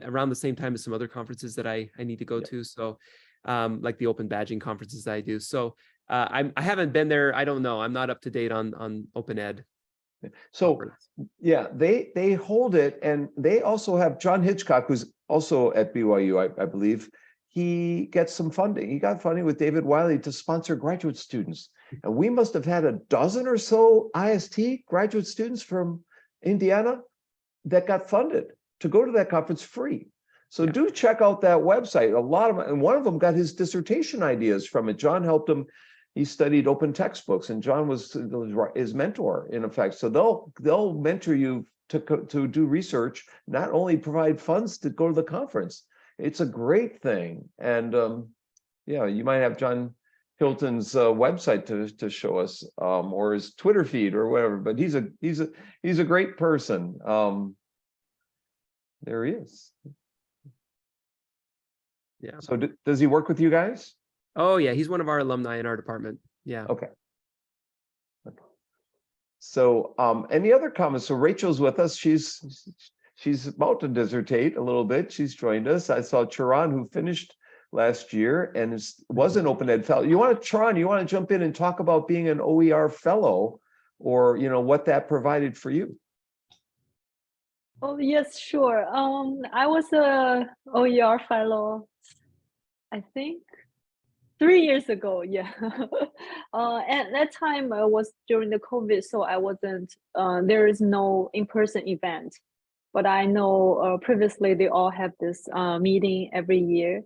around the same time as some other conferences that I need to go to. So like the open badging conferences that I do. So I haven't been there. I don't know. I'm not up to date on Open Ed. So yeah, they hold it, and they also have John Hitchcock, who's also at BYU, I believe. He gets some funding. He got funding with David Wiley to sponsor graduate students, and we must have had a dozen or so IST graduate students from Indiana that got funded to go to that conference free. So do check out that website. A lot of them, and one of them got his dissertation ideas from it. John helped him. He studied open textbooks, and John was his mentor, in effect. So they'll mentor you to do research, not only provide funds to go to the conference. It's a great thing. And Yeah, you might have John Hilton's website to show us, or his Twitter feed or whatever. But he's a great person. There he is. Yeah. So does he work with you guys? Oh yeah, he's one of our alumni in our department. Yeah. Okay. So any other comments? So Rachel's with us. She's about to dissertate a little bit. She's joined us. I saw Charan, who finished last year and was an open ed fellow. Charan, you want to jump in and talk about being an OER fellow, or what that provided for you? Oh yes, sure. I was a OER fellow, I think 3 years ago. Yeah. At that time I was during the COVID, so I wasn't. There is no in-person event, but I know previously they all have this meeting every year.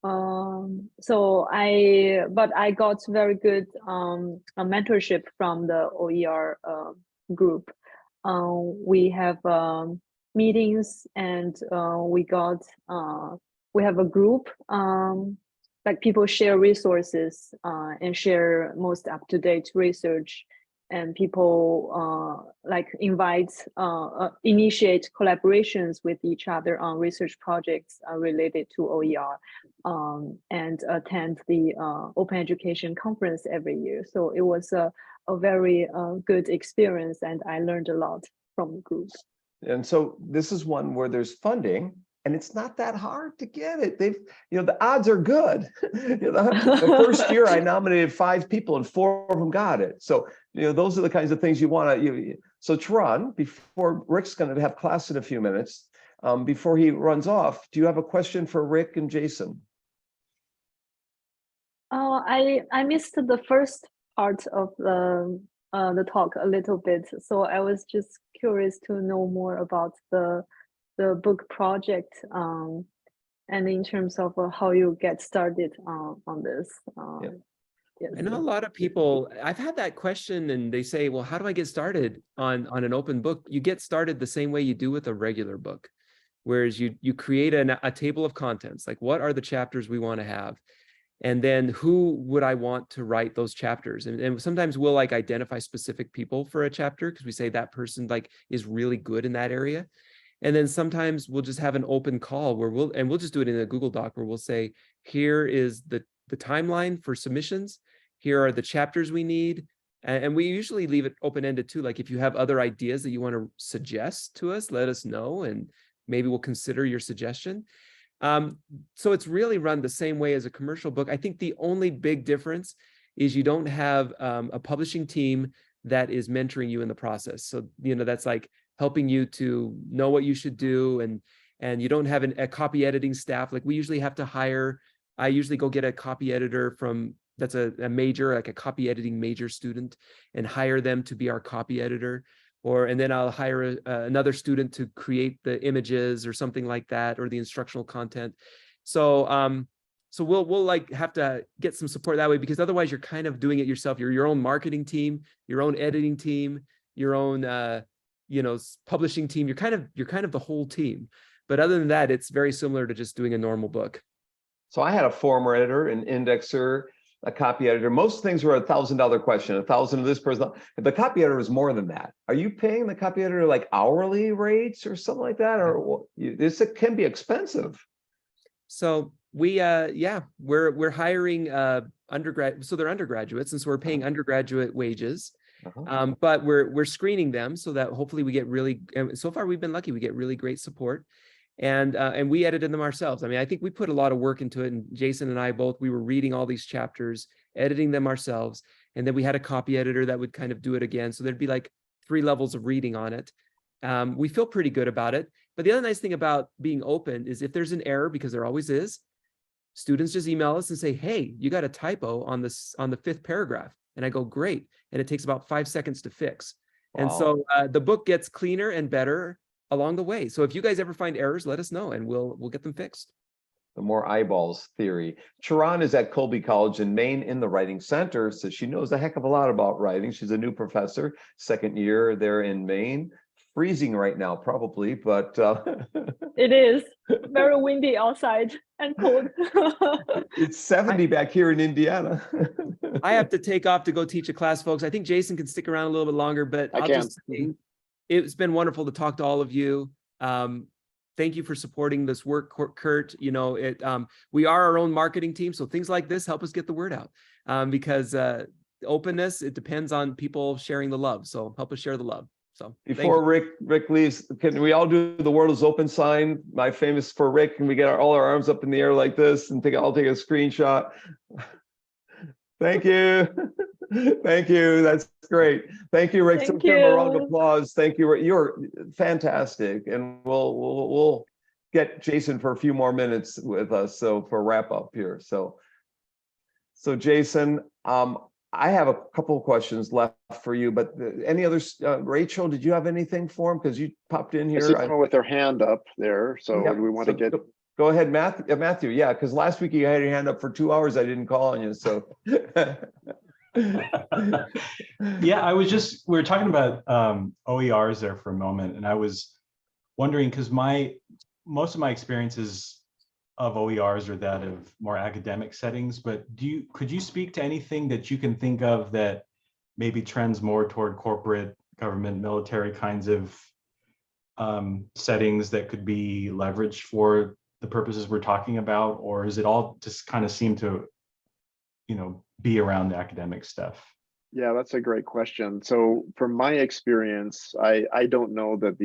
But I got very good a mentorship from the OER group. We have meetings, and we have a group, like people share resources and share most up-to-date research, and people like initiate collaborations with each other on research projects related to OER, and attend the Open Education Conference every year. So it was a very good experience, and I learned a lot from the group. And so this is one where there's funding, and it's not that hard to get it. The odds are good. The first year I nominated 5 people and 4 of them got it. So, those are the kinds of things you want to, So Charan, before Rick's going to have class in a few minutes, before he runs off, do you have a question for Rick and Jason? I missed the first part of the talk a little bit, so I was just curious to know more about the book project, and in terms of how you get started on this. Yeah. Yes. I know a lot of people, I've had that question, and they say, well, how do I get started on an open book? You get started the same way you do with a regular book, whereas you create a table of contents, like what are the chapters we want to have? And then who would I want to write those chapters? And sometimes we'll like identify specific people for a chapter because we say that person like is really good in that area. And then sometimes we'll just have an open call where we'll just do it in a Google Doc where we'll say, here is the timeline for submissions. Here are the chapters we need. And we usually leave it open-ended too. Like if you have other ideas that you want to suggest to us, let us know, and maybe we'll consider your suggestion. So it's really run the same way as a commercial book. I think the only big difference is you don't have a publishing team that is mentoring you in the process. So, that's like helping you to know what you should do. And you don't have a copy editing staff. Like we usually have to hire, I usually go get a copy editor that's a major, like a copy editing major student, and hire them to be our copy editor. And then I'll hire another student to create the images or something like that, or the instructional content. So we'll like have to get some support that way, because otherwise you're kind of doing it yourself. You're your own marketing team, your own editing team, your own publishing team. You're kind of the whole team. But other than that, it's very similar to just doing a normal book. So I had a former editor, an indexer, a copy editor. Most things were $1,000 question, 1,000 of this person. The copy editor is more than that. Are you paying the copy editor like hourly rates or something like that? Or this can be expensive. So we're hiring undergrad. So they're undergraduates, and so we're paying undergraduate wages. But we're screening them so that hopefully we get so far we've been lucky, we get really great support. And we edited them ourselves. I mean, I think we put a lot of work into it, and Jason and I both, we were reading all these chapters, editing them ourselves. And then we had a copy editor that would kind of do it again. So there'd be like 3 levels of reading on it. We feel pretty good about it. But the other nice thing about being open is if there's an error, because there always is, students just email us and say, hey, you got a typo on the 5th paragraph. And I go, great. And it takes about 5 seconds to fix. Wow. And so the book gets cleaner and better along the way. So if you guys ever find errors, let us know and we'll get them fixed. The more eyeballs theory. Charan is at Colby College in Maine in the Writing Center, so she knows a heck of a lot about writing. She's a new professor, 2nd year there in Maine. freezing right now, probably, but It is very windy outside and cold. it's 70 back here in Indiana. I have to take off to go teach a class, folks. I think Jason can stick around a little bit longer, but I I'll can. just say it's been wonderful to talk to all of you. Thank you for supporting this work, Kurt. You know, we are our own marketing team, so things like this help us get the word out. Because openness, it depends on people sharing the love. So help us share the love. So before Rick leaves, can we all do the world is open sign? My famous for Rick, and we get all our arms up in the air like this, and I'll take a screenshot. Thank you. Thank you. That's great. Thank you, Rick. Thank Some kind of a round you. of applause. Thank you. You're fantastic. And we'll get Jason for a few more minutes with us. So for wrap up here. So Jason, I have a couple of questions left for you, but any others? Rachel, did you have anything for him? Because you popped in I here. see someone with their hand up there, so Yep. we want to get. Go ahead, Matthew. Yeah, because last week you had your hand up for 2 hours. I didn't call on you, so. Yeah, we were talking about OERs there for a moment, and I was wondering, because most of my experiences of OERs are that of more academic settings, but could you speak to anything that you can think of that maybe trends more toward corporate, government, military kinds of settings that could be leveraged for the purposes we're talking about, or is it all just kind of seem to, be around the academic stuff? Yeah, that's a great question. So from my experience, I don't know that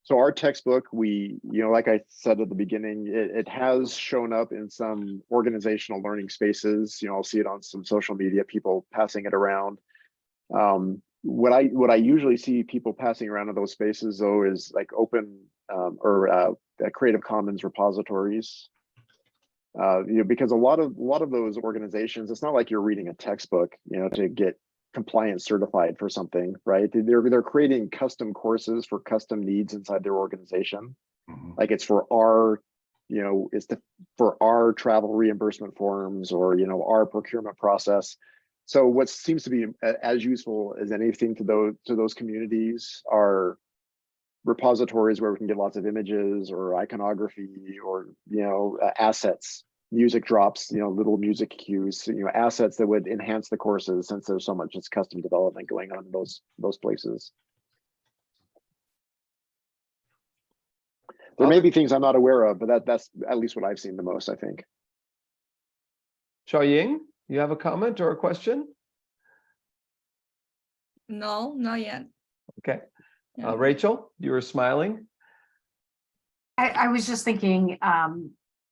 so our textbook, like I said at the beginning, it has shown up in some organizational learning spaces. I'll see it on some social media, people passing it around. What I usually see people passing around in those spaces though is like open or Creative Commons repositories. Because a lot of those organizations, it's not like you're reading a textbook, to get compliance certified for something, right? They're creating custom courses for custom needs inside their organization. Mm-hmm. Like it's for our, for our travel reimbursement forms or our procurement process. So what seems to be as useful as anything to those communities are repositories where we can get lots of images or iconography or assets, music drops, little music cues, assets that would enhance the courses, since there's so much custom development going on in those places. There may be things I'm not aware of, but that's at least what I've seen the most, I think. Xiaoying, you have a comment or a question? No, not yet. Okay. Yeah. Rachel, you were smiling. I was just thinking,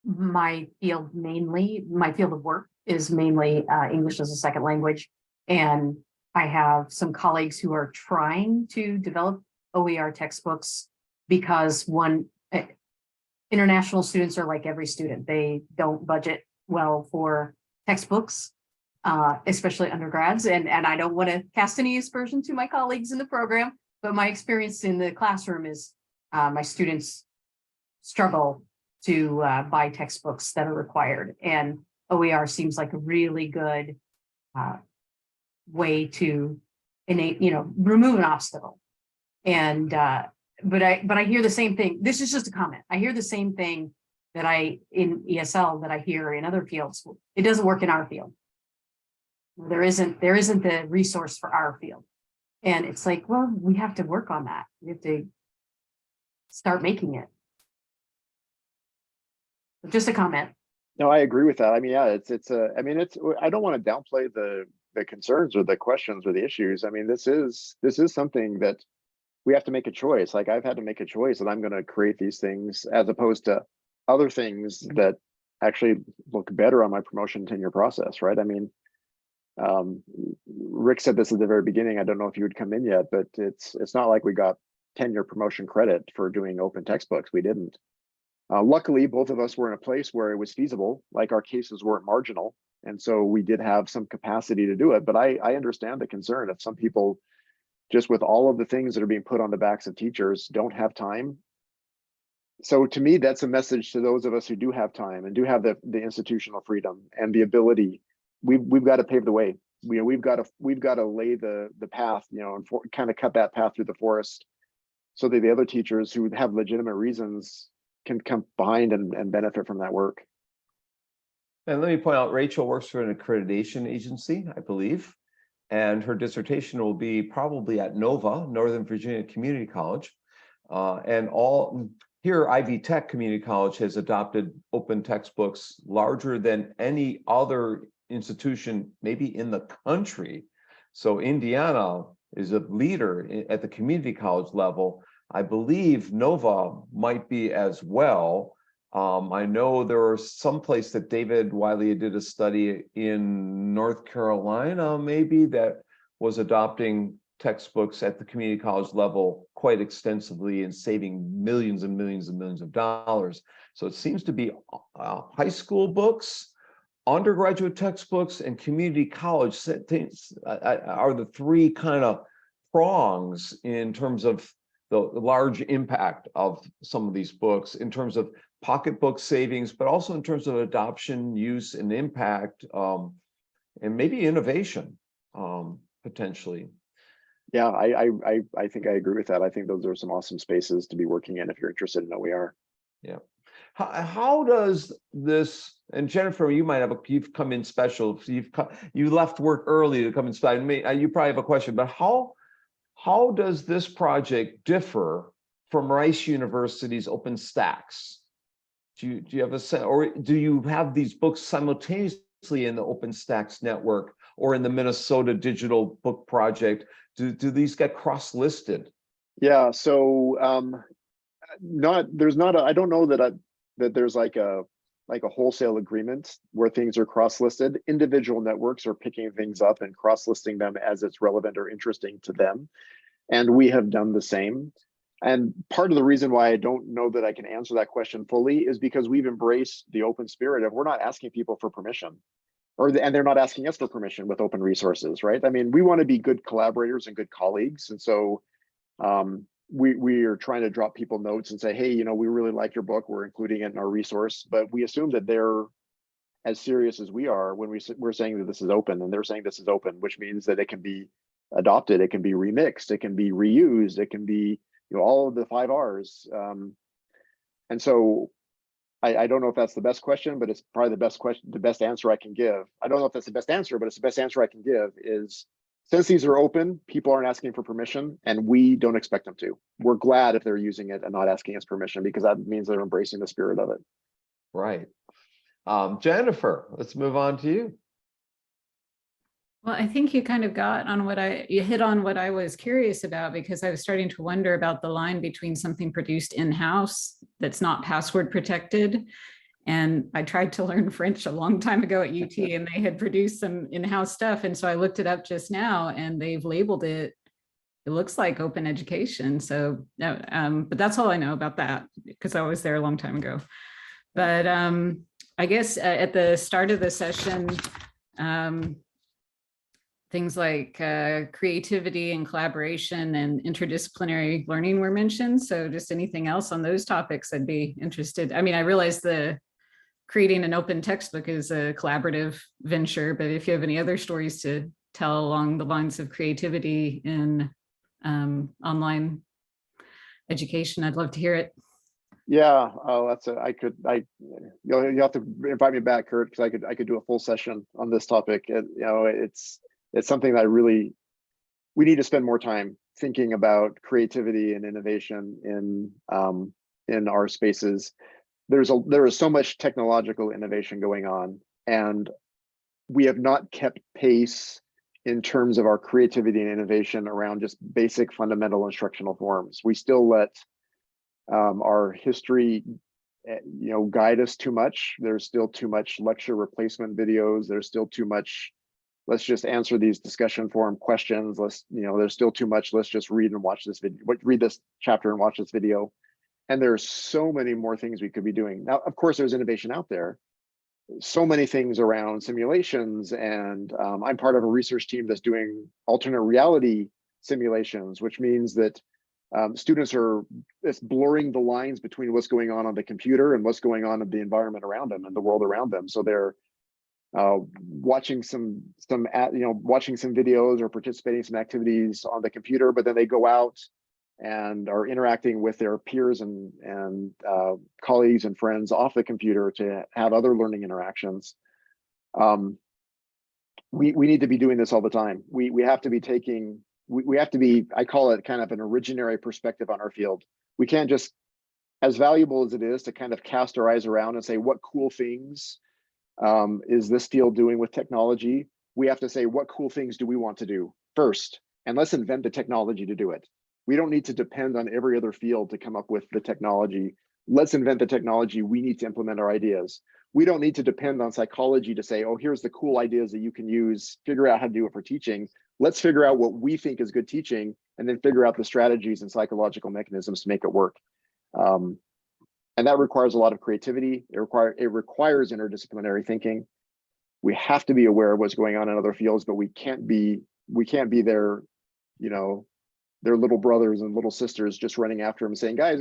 my field of work is mainly English as a second language. And I have some colleagues who are trying to develop OER textbooks because international students are like every student. They don't budget well for textbooks, especially undergrads. And I don't want to cast any aspersion to my colleagues in the program, but my experience in the classroom is my students struggle to buy textbooks that are required. And OER seems like a really good way to remove an obstacle. And but I hear the same thing. This is just a comment. I hear the same thing that in ESL that I hear in other fields. It doesn't work in our field. There isn't the resource for our field. And it's like, well, we have to work on that. We have to start making it. Just a comment. No, I agree with that. I mean, yeah, I don't want to downplay the concerns or the questions or the issues. I mean, this is something that we have to make a choice. Like I've had to make a choice that I'm going to create these things as opposed to other things that actually look better on my promotion tenure process, right? I mean, Rick said this at the very beginning. I don't know if you would come in yet, but it's not like we got tenure promotion credit for doing open textbooks. We didn't. Luckily, both of us were in a place where it was feasible, like our cases weren't marginal. And so we did have some capacity to do it. But I understand the concern of some people, just with all of the things that are being put on the backs of teachers, don't have time. So to me, that's a message to those of us who do have time and do have the institutional freedom and the ability. We've got to pave the way. we've got to lay the path, and kind of cut that path through the forest, so that the other teachers who have legitimate reasons can come behind and benefit from that work. And let me point out, Rachel works for an accreditation agency, I believe, and her dissertation will be probably at NOVA, Northern Virginia Community College. And here, Ivy Tech Community College has adopted open textbooks larger than any other institution, maybe in the country. So Indiana is a leader at the community college level. I believe NOVA might be as well. I know there was some place that David Wiley did a study in North Carolina, maybe, that was adopting textbooks at the community college level quite extensively and saving millions and millions and millions of dollars. So it seems to be high school books, undergraduate textbooks, and community college things are the three kind of prongs in terms of the large impact of some of these books, in terms of pocketbook savings, but also in terms of adoption, use, and impact, and maybe innovation, potentially. Yeah, I think I agree with that. I think those are some awesome spaces to be working in if you're interested in OER. Yeah. How does this, and Jennifer, you might have you've come in special. You left work early to come in special. You probably have a question, but how does this project differ from Rice University's OpenStax? Do you have a sense, or do you have these books simultaneously in the OpenStax network or in the Minnesota Digital Book Project? Do these get cross-listed? Yeah, so I don't know that there's like a wholesale agreement where things are cross-listed. Individual networks are picking things up and cross-listing them as it's relevant or interesting to them. And we have done the same. And part of the reason why I don't know that I can answer that question fully is because we've embraced the open spirit of, we're not asking people for permission, and they're not asking us for permission with open resources, right? I mean, we want to be good collaborators and good colleagues. And so we are trying to drop people notes and say, hey, we really like your book, we're including it in our resource, but we assume that they're as serious as we are when we're saying that this is open, and they're saying this is open, which means that it can be adopted, it can be remixed, it can be reused, it can be, all of the 5 R's. And so I don't know if that's the best question, but it's probably the best question, the best answer I can give. I don't know if that's the best answer, but it's the best answer I can give is, since these are open, people aren't asking for permission, and we don't expect them to. We're glad if they're using it and not asking us permission, because that means they're embracing the spirit of it. Right. Jennifer, let's move on to you. Well, I think you kind of you hit on what I was curious about, because I was starting to wonder about the line between something produced in-house that's not password protected. And I tried to learn French a long time ago at UT, and they had produced some in-house stuff. And so I looked it up just now, and they've labeled it, it looks like open education. So, but that's all I know about that, because I was there a long time ago. But I guess at the start of the session, things like creativity and collaboration and interdisciplinary learning were mentioned. So just anything else on those topics, I'd be interested. I mean, I realize creating an open textbook is a collaborative venture, but if you have any other stories to tell along the lines of creativity in online education, I'd love to hear it. Yeah, you'll have to invite me back, Kurt, because I could do a full session on this topic. It's something that we need to spend more time thinking about creativity and innovation in our spaces. There is so much technological innovation going on, and we have not kept pace in terms of our creativity and innovation around just basic fundamental instructional forms. We still let our history guide us too much. There's still too much lecture replacement videos. There's still too much, let's just answer these discussion forum questions. There's still too much, let's just read and watch this video, read this chapter and watch this video. And there's so many more things we could be doing. Now, of course, there's innovation out there. So many things around simulations, and I'm part of a research team that's doing alternate reality simulations, which means that students it's blurring the lines between what's going on the computer and what's going on in the environment around them and the world around them. So they're watching some watching some videos or participating in some activities on the computer, but then they go out and are interacting with their peers and colleagues and friends off the computer to have other learning interactions. We need to be doing this all the time. We have to be taking, we have to be, I call it kind of an originary perspective on our field. We can't just, as valuable as it is to kind of cast our eyes around and say, what cool things is this field doing with technology? We have to say, what cool things do we want to do first? And let's invent the technology to do it. We don't need to depend on every other field to come up with the technology. Let's invent the technology. We need to implement our ideas. We don't need to depend on psychology to say, oh, here's the cool ideas that you can use, figure out how to do it for teaching. Let's figure out what we think is good teaching and then figure out the strategies and psychological mechanisms to make it work. And that requires a lot of creativity. It requires interdisciplinary thinking. We have to be aware of what's going on in other fields, but we can't be their, their little brothers and little sisters just running after them saying, guys,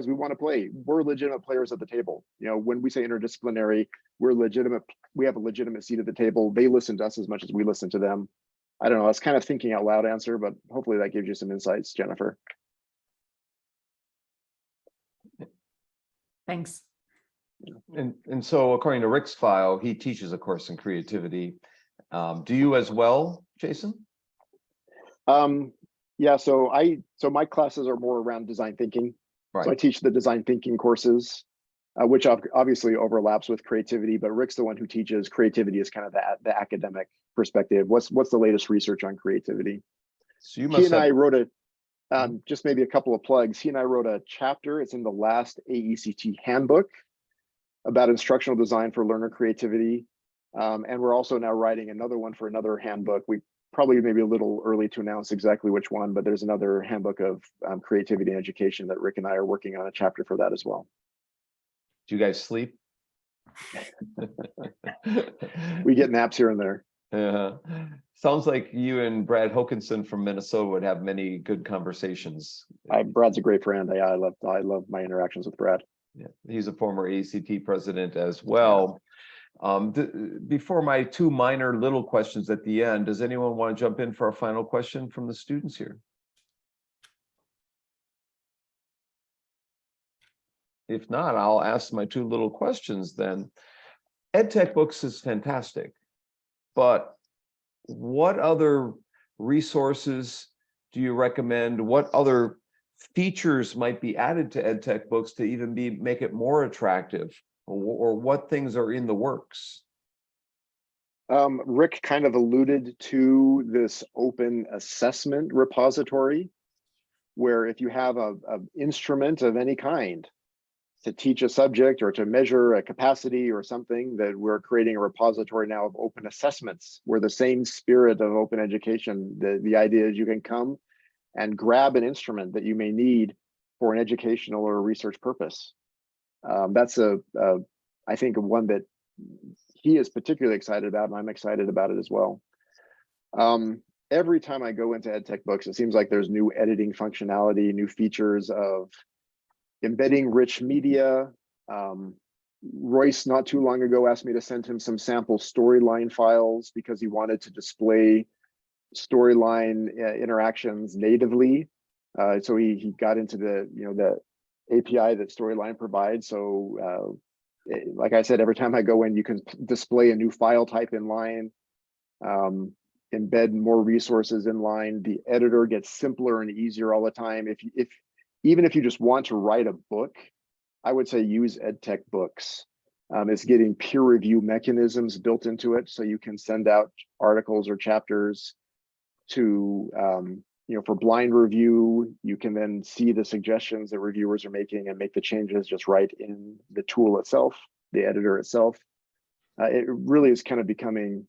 we want to play. We're legitimate players at the table. When we say interdisciplinary, we're legitimate. We have a legitimate seat at the table. They listen to us as much as we listen to them. I don't know. That's kind of thinking out loud answer, but hopefully that gives you some insights, Jennifer. Thanks. And so according to Rick's file, he teaches a course in creativity. Do you as well, Jason? Yeah, so my classes are more around design thinking. Right. So I teach the design thinking courses, which obviously overlaps with creativity, but Rick's the one who teaches creativity as kind of the academic perspective. What's the latest research on creativity? So you must I wrote just maybe a couple of plugs. He and I wrote a chapter. It's in the last AECT handbook about instructional design for learner creativity. And we're also now writing another one for another handbook. We probably maybe a little early to announce exactly which one, but there's another handbook of creativity and education that Rick and I are working on a chapter for that as well. Do you guys sleep? We get naps here and there. Sounds like you and Brad Hokinson from Minnesota would have many good conversations. Brad's a great friend. I love my interactions with Brad. Yeah, he's a former ACT president as well. Before my two minor little questions at the end, does anyone want to jump in for a final question from the students here? If not, I'll ask my two little questions then. EdTechBooks is fantastic, but what other resources do you recommend? What other features might be added to EdTechBooks to even make it more attractive? Or what things are in the works? Rick kind of alluded to this open assessment repository, where if you have an instrument of any kind to teach a subject or to measure a capacity or something, that we're creating a repository now of open assessments, where the same spirit of open education, the idea is you can come and grab an instrument that you may need for an educational or research purpose. That's I think one that he is particularly excited about, and I'm excited about it as well. Every time I go into EdTechBooks, it seems like there's new editing functionality, new features of embedding rich media. Royce, not too long ago, asked me to send him some sample storyline files because he wanted to display storyline interactions natively. So he got into the API that Storyline provides. So like I said, every time I go in, you can display a new file type in line, embed more resources in line. The editor gets simpler and easier all the time. Even if you just want to write a book, I would say use EdTechBooks. It's getting peer review mechanisms built into it, so you can send out articles or chapters to for blind review. You can then see the suggestions that reviewers are making and make the changes just right in the tool itself, the editor itself. It really is kind of becoming,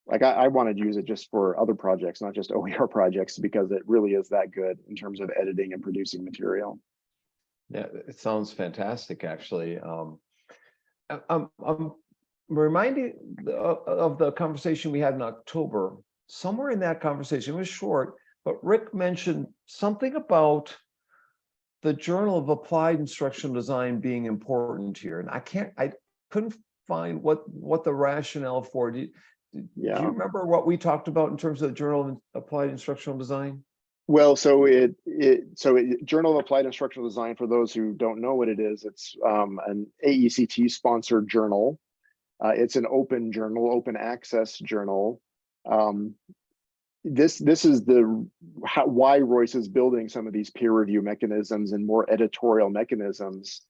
like I wanted to use it just for other projects, not just OER projects, because it really is that good in terms of editing and producing material. Yeah, it sounds fantastic, actually. I'm reminded of the conversation we had in October. Somewhere in that conversation, it was short, but Rick mentioned something about the Journal of Applied Instructional Design being important here. And I couldn't define what the rationale for? Do you remember what we talked about in terms of the Journal of Applied Instructional Design? Well, Journal of Applied Instructional Design, for those who don't know what it is, it's an AECT sponsored journal. It's an open journal, open access journal. This is why Royce is building some of these peer review mechanisms and more editorial mechanisms.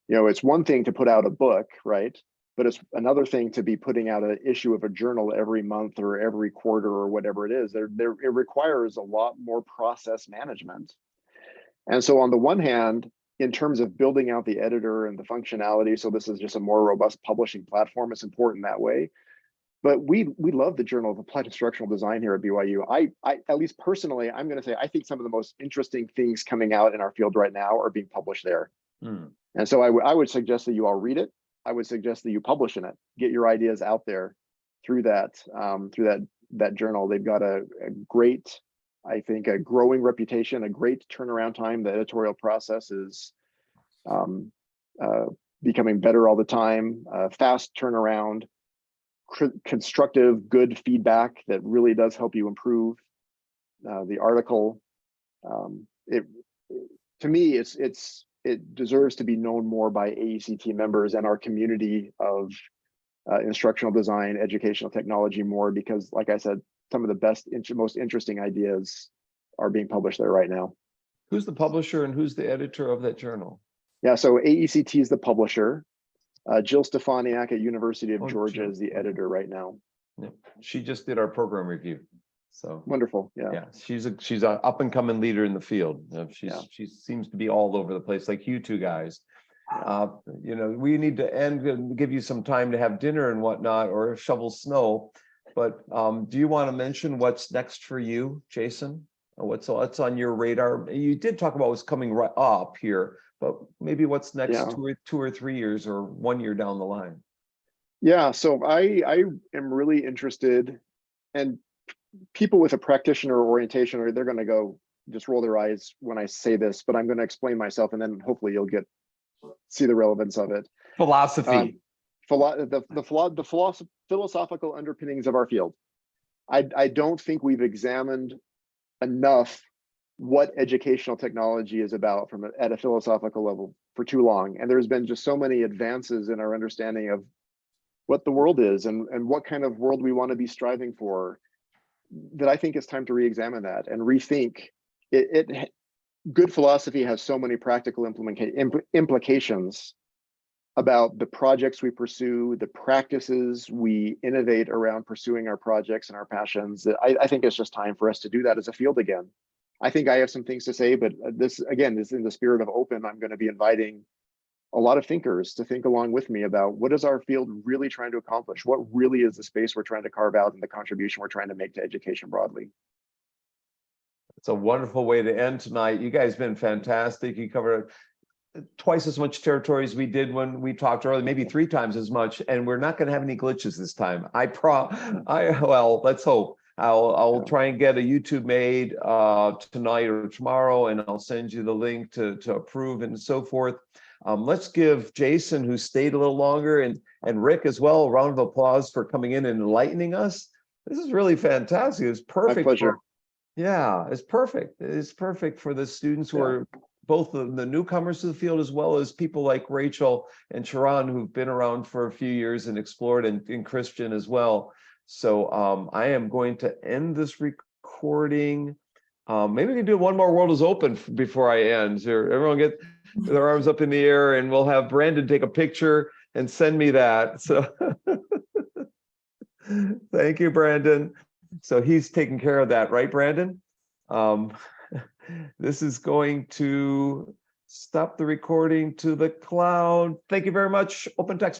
You know, it's one thing to put out a book, right? But it's another thing to be putting out an issue of a journal every month or every quarter or whatever it is. It requires a lot more process management. And so on the one hand, in terms of building out the editor and the functionality, so this is just a more robust publishing platform, it's important that way. But we love the Journal of Applied Instructional Design here at BYU. I at least personally, I'm going to say, I think some of the most interesting things coming out in our field right now are being published there. And so I would suggest that you all read it. I would suggest that you publish in it, get your ideas out there through that journal. They've got a great, I think, a growing reputation, a great turnaround time. The editorial process is becoming better all the time, fast turnaround, constructive, good feedback that really does help you improve the article. To me, it deserves to be known more by AECT members and our community of instructional design, educational technology more, because like I said, some of the best, most interesting ideas are being published there right now. Who's the publisher and who's the editor of that journal? Yeah, so AECT is the publisher. Jill Stefaniak at University of Georgia is the editor right now. Yeah. She just did our program review. So wonderful. Yeah, she's a up and coming leader in the field. She seems to be all over the place, like you two guys. You know, we need to end and give you some time to have dinner and whatnot, or shovel snow. But do you want to mention what's next for you, Jason? What's on your radar? You did talk about what's coming right up here, but maybe what's next 2 or 3 years or 1 year down the line? Yeah, so I am really interested, and people with a practitioner orientation, or they're going to go just roll their eyes when I say this, but I'm going to explain myself, and then hopefully you'll see the relevance of it. Philosophy, the philosophical underpinnings of our field. I don't think we've examined enough what educational technology is about at a philosophical level for too long, and there's been just so many advances in our understanding of what the world is and what kind of world we want to be striving for, that I think it's time to re-examine that and rethink it. Good philosophy has so many practical implications about the projects we pursue, the practices we innovate around pursuing our projects and our passions. I think it's just time for us to do that as a field again. I think I have some things to say, but this, again, is in the spirit of open. I'm going to be inviting a lot of thinkers to think along with me about what is our field really trying to accomplish? What really is the space we're trying to carve out and the contribution we're trying to make to education broadly? It's a wonderful way to end tonight. You guys have been fantastic. You covered twice as much territory as we did when we talked earlier, maybe 3 times as much, and we're not going to have any glitches this time. Well, let's hope. I'll try and get a YouTube made tonight or tomorrow, and I'll send you the link to approve and so forth. Let's give Jason, who stayed a little longer, and Rick as well, a round of applause for coming in and enlightening us. This is really fantastic. It's perfect. My pleasure. It's perfect. It's perfect for the students who are both the newcomers to the field, as well as people like Rachel and Sharon, who've been around for a few years and explored, and Christian as well. So I am going to end this recording. Maybe we can do one more World is Open before I end. Here, everyone get their arms up in the air, and we'll have Brandon take a picture and send me that. So thank you, Brandon. So he's taking care of that, right, Brandon? This is going to stop the recording to the cloud. Thank you very much, Open Text.